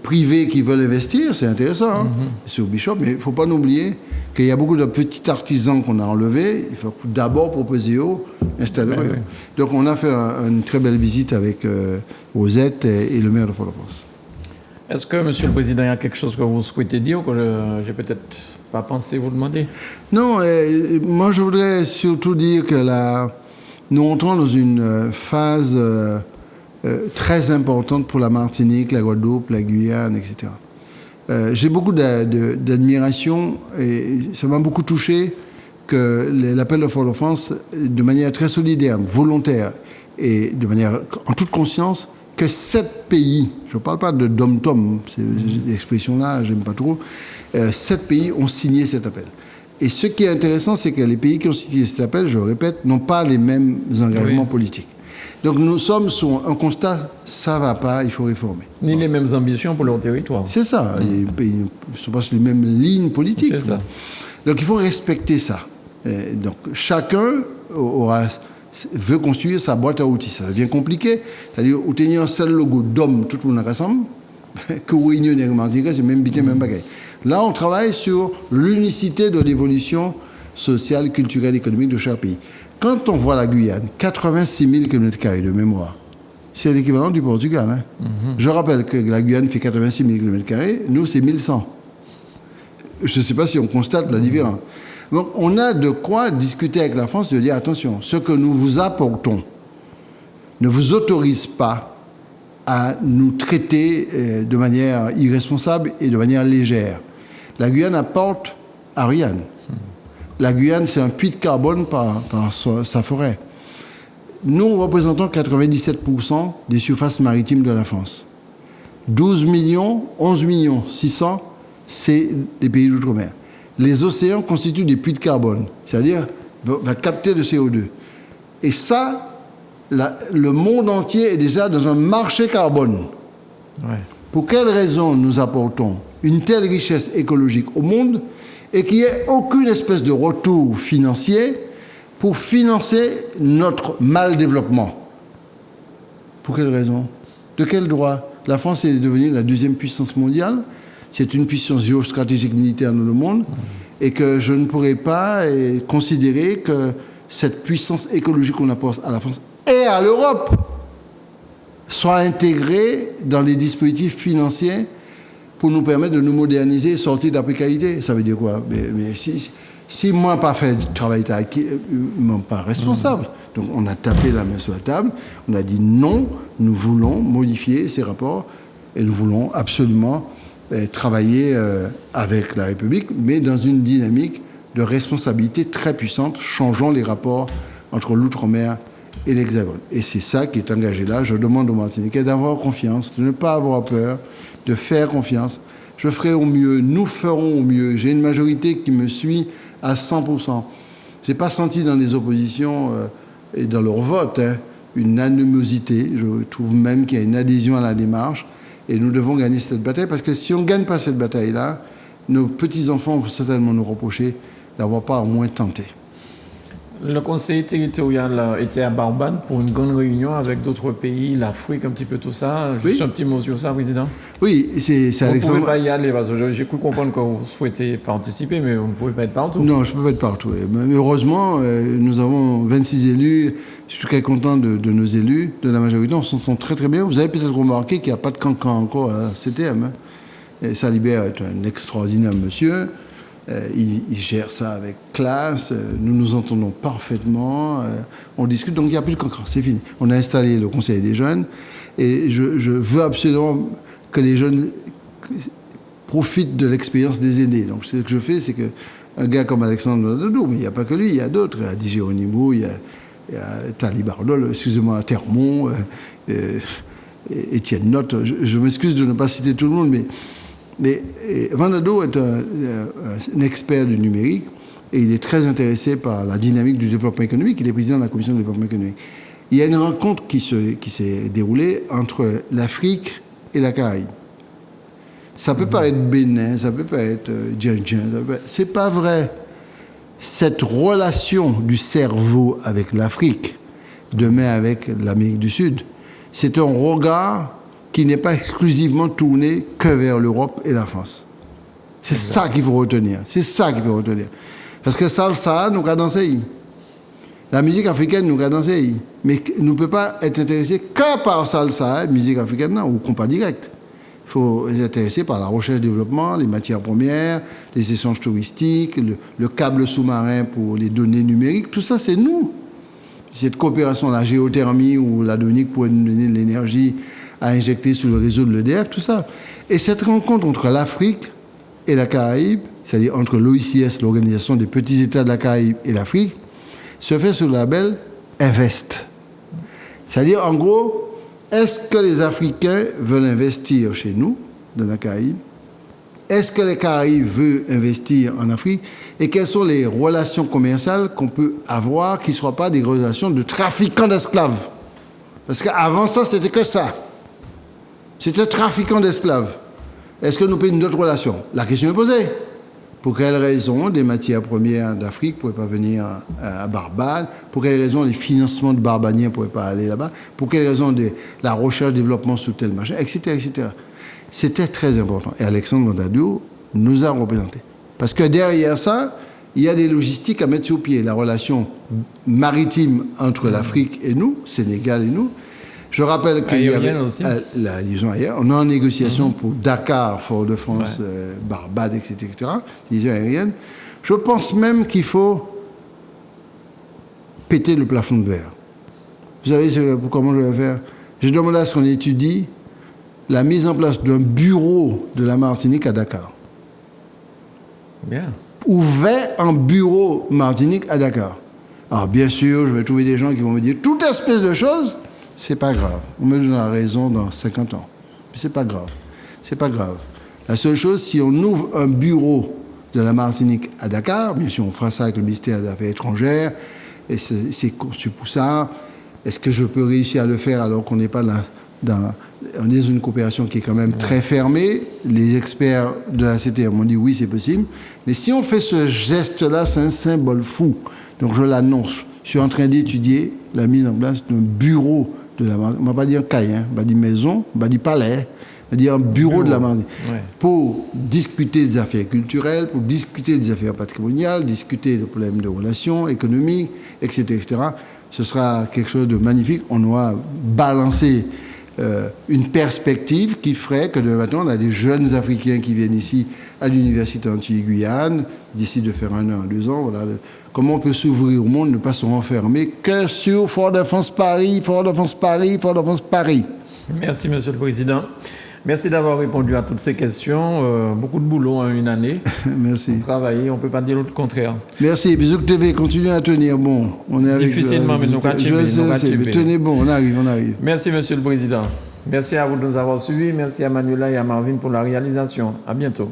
privés qui veulent investir, c'est intéressant, hein, sur Bishop, mais il ne faut pas oublier qu'il y a beaucoup de petits artisans qu'on a enlevés. Il faut d'abord proposer aux installer. Oui. Donc on a fait une très belle visite avec Rosette et le maire de Fort-de-France. Est-ce que, Monsieur le Président, il y a quelque chose que vous souhaitez dire ou que je n'ai peut-être pas pensé vous demander? Non, moi je voudrais surtout dire que nous entrons dans une phase très importante pour la Martinique, la Guadeloupe, la Guyane, etc. J'ai beaucoup d'admiration et ça m'a beaucoup touché que l'appel de Fort-de-France, de manière très solidaire, volontaire et de manière en toute conscience, que 7 pays, je ne parle pas de dom-tom, cette expression-là, j'aime pas trop, 7 pays ont signé cet appel. Et ce qui est intéressant, c'est que les pays qui ont signé cet appel, je le répète, n'ont pas les mêmes engagements politiques. Donc nous sommes sur un constat, ça ne va pas, il faut réformer. Ni les mêmes ambitions pour leur territoire. C'est ça, ils ne sont pas sur les mêmes lignes politiques. C'est ça. Donc il faut respecter ça. Et donc chacun veut construire sa boîte à outils. Ça devient compliqué. C'est-à-dire, où tu as un seul logo d'homme, tout le monde rassemble, que vous réunissez avec Martinique, c'est même bité, même bagaille. Là, on travaille sur l'unicité de l'évolution sociale, culturelle, économique de chaque pays. Quand on voit la Guyane, 86 000 km² de mémoire, c'est l'équivalent du Portugal. Hein. Je rappelle que la Guyane fait 86 000 km², nous, c'est 1100. Je ne sais pas si on constate la différence. Donc, on a de quoi discuter avec la France, de dire, attention, ce que nous vous apportons ne vous autorise pas à nous traiter de manière irresponsable et de manière légère. La Guyane apporte à rien. La Guyane, c'est un puits de carbone par sa forêt. Nous représentons 97% des surfaces maritimes de la France. 12 millions, 11 millions, 600, c'est les pays d'outre-mer. Les océans constituent des puits de carbone, c'est-à-dire va capter le CO2. Et ça, le monde entier est déjà dans un marché carbone. Ouais. Pour quelle raison nous apportons une telle richesse écologique au monde et qu'il n'y ait aucune espèce de retour financier pour financer notre mal-développement? Pour quelle raison? De quel droit? La France est devenue la 2e puissance mondiale. C'est une puissance géostratégique militaire dans le monde. Et que je ne pourrais pas considérer que cette puissance écologique qu'on apporte à la France et à l'Europe soit intégrée dans les dispositifs financiers pour nous permettre de nous moderniser et sortir de la précarité. Ça veut dire quoi? Mais si moi pas fait du travail, qui ne suis pas responsable. Donc on a tapé la main sur la table, on a dit non, nous voulons modifier ces rapports et nous voulons absolument travailler avec la République, mais dans une dynamique de responsabilité très puissante, changeant les rapports entre l'outre-mer et l'Hexagone. Et c'est ça qui est engagé là. Je demande aux Martiniquais d'avoir confiance, de ne pas avoir peur, de faire confiance. Je ferai au mieux, nous ferons au mieux. J'ai une majorité qui me suit à 100%. Je n'ai pas senti dans les oppositions et dans leur vote une animosité. Je trouve même qu'il y a une adhésion à la démarche. Et nous devons gagner cette bataille, parce que si on ne gagne pas cette bataille-là, nos petits-enfants vont certainement nous reprocher d'avoir pas au moins tenté. Le conseil territorial était à Barbade pour une grande réunion avec d'autres pays, l'Afrique, un petit peu tout ça. Juste un petit mot sur ça, Président. Oui, c'est Alexandre. Vous ne pouvez pas y aller, parce que j'ai cru comprendre que vous souhaitez participer, mais vous ne pouvez pas être partout. Non, je ne peux pas être partout. Mais heureusement, nous avons 26 élus. Je suis très content de nos élus, de la majorité. On s'en sent très très bien. Vous avez peut-être remarqué qu'il n'y a pas de cancan encore à la CTM. Hein. Et Salibert est un extraordinaire monsieur. Il gère ça avec classe. Nous nous entendons parfaitement. On discute. Donc il n'y a plus de cancan. C'est fini. On a installé le conseil des jeunes. Et je veux absolument que les jeunes profitent de l'expérience des aînés. Donc ce que je fais, c'est qu'un gars comme Alexandre Dadou, mais il n'y a pas que lui, il y a d'autres. Il y a Di Geronimo, il y a Tali Bardol, excusez-moi, Termont, Étienne Notte. Je m'excuse de ne pas citer tout le monde, mais Van Dadou est un expert du numérique et il est très intéressé par la dynamique du développement économique. Il est président de la commission de développement économique. Il y a une rencontre qui s'est déroulée entre l'Afrique et la Caraïbe. Ça peut paraître bénin, ça peut paraître djindjin, c'est pas vrai. Cette relation du cerveau avec l'Afrique, demain avec l'Amérique du Sud, c'est un regard qui n'est pas exclusivement tourné que vers l'Europe et la France. C'est ça qu'il faut retenir. C'est ça qu'il faut retenir. Parce que salsa, nous avons dansé. La musique africaine, nous avons dansé. Mais nous ne pouvons pas être intéressés que par salsa, musique africaine, non, ou compas direct. Il faut être intéressé par la recherche et développement, les matières premières, les échanges touristiques, le câble sous-marin pour les données numériques. Tout ça, c'est nous. Cette coopération, la géothermie ou la donique pour nous donner de l'énergie à injecter sur le réseau de l'EDF, tout ça. Et cette rencontre entre l'Afrique et la Caraïbe, c'est-à-dire entre l'OICS, l'Organisation des petits États de la Caraïbe, et l'Afrique, se fait sous le label Invest. C'est-à-dire, en gros, est-ce que les Africains veulent investir chez nous, dans la Caraïbe? Est-ce que les Caraïbes veulent investir en Afrique? Et quelles sont les relations commerciales qu'on peut avoir qui ne soient pas des relations de trafiquants d'esclaves? Parce qu'avant ça, c'était que ça. C'était trafiquant d'esclaves. Est-ce que nous payons d'autres relations? La question est posée. Pour quelles raisons des matières premières d'Afrique ne pourraient pas venir à Barbade? Pour quelles raisons les financements de Barbadiens ne pourraient pas aller là-bas? Pour quelles raisons la recherche, développement sous tel machin, etc., etc. C'était très important. Et Alexandre Dadou nous a représentés. Parce que derrière ça, il y a des logistiques à mettre sur pied. La relation maritime entre l'Afrique et nous, Sénégal et nous. Je rappelle qu'il y avait la liaison aérienne. On est en négociation pour Dakar, Fort-de-France, Barbade, etc. Liaison aérienne. Je pense même qu'il faut péter le plafond de verre. Vous savez comment je vais faire? Je demande à ce qu'on étudie la mise en place d'un bureau de la Martinique à Dakar. Bien. Ouvert en bureau Martinique à Dakar. Alors bien sûr, je vais trouver des gens qui vont me dire toute espèce de choses. C'est pas grave. On me donnera raison dans 50 ans. Mais c'est pas grave. C'est pas grave. La seule chose, si on ouvre un bureau de la Martinique à Dakar, bien sûr, on fera ça avec le ministère des Affaires étrangères, et c'est conçu pour ça. Est-ce que je peux réussir à le faire alors qu'on n'est pas on est dans une coopération qui est quand même très fermée. Les experts de la CTR m'ont dit oui, c'est possible. Mais si on fait ce geste-là, c'est un symbole fou. Donc je l'annonce. Je suis en train d'étudier la mise en place d'un bureau de la Martinique. On ne va pas dire caille, on va dire maison, on va dire palais, on va dire un bureau de la Martinique. Ouais. Pour discuter des affaires culturelles, pour discuter des affaires patrimoniales, discuter des problèmes de relations économiques, etc., etc. Ce sera quelque chose de magnifique. On aura balancé une perspective qui ferait que demain matin, on a des jeunes Africains qui viennent ici à l'université Antilles-Guyane, d'ici de faire 1 an, 2 ans. Voilà, comment on peut s'ouvrir au monde, ne pas se renfermer que sur Fort-de-France-Paris, Fort-de-France-Paris, Fort-de-France-Paris. Merci, Monsieur le Président. Merci d'avoir répondu à toutes ces questions. Beaucoup de boulot en une année. Merci. Travailler, on ne peut pas dire le contraire. Merci. Bisous TV, continuez à tenir bon. On est difficilement, mais nous continuons. Tenez bon, on arrive. Merci, Monsieur le Président. Merci à vous de nous avoir suivis. Merci à Manuela et à Marvin pour la réalisation. À bientôt.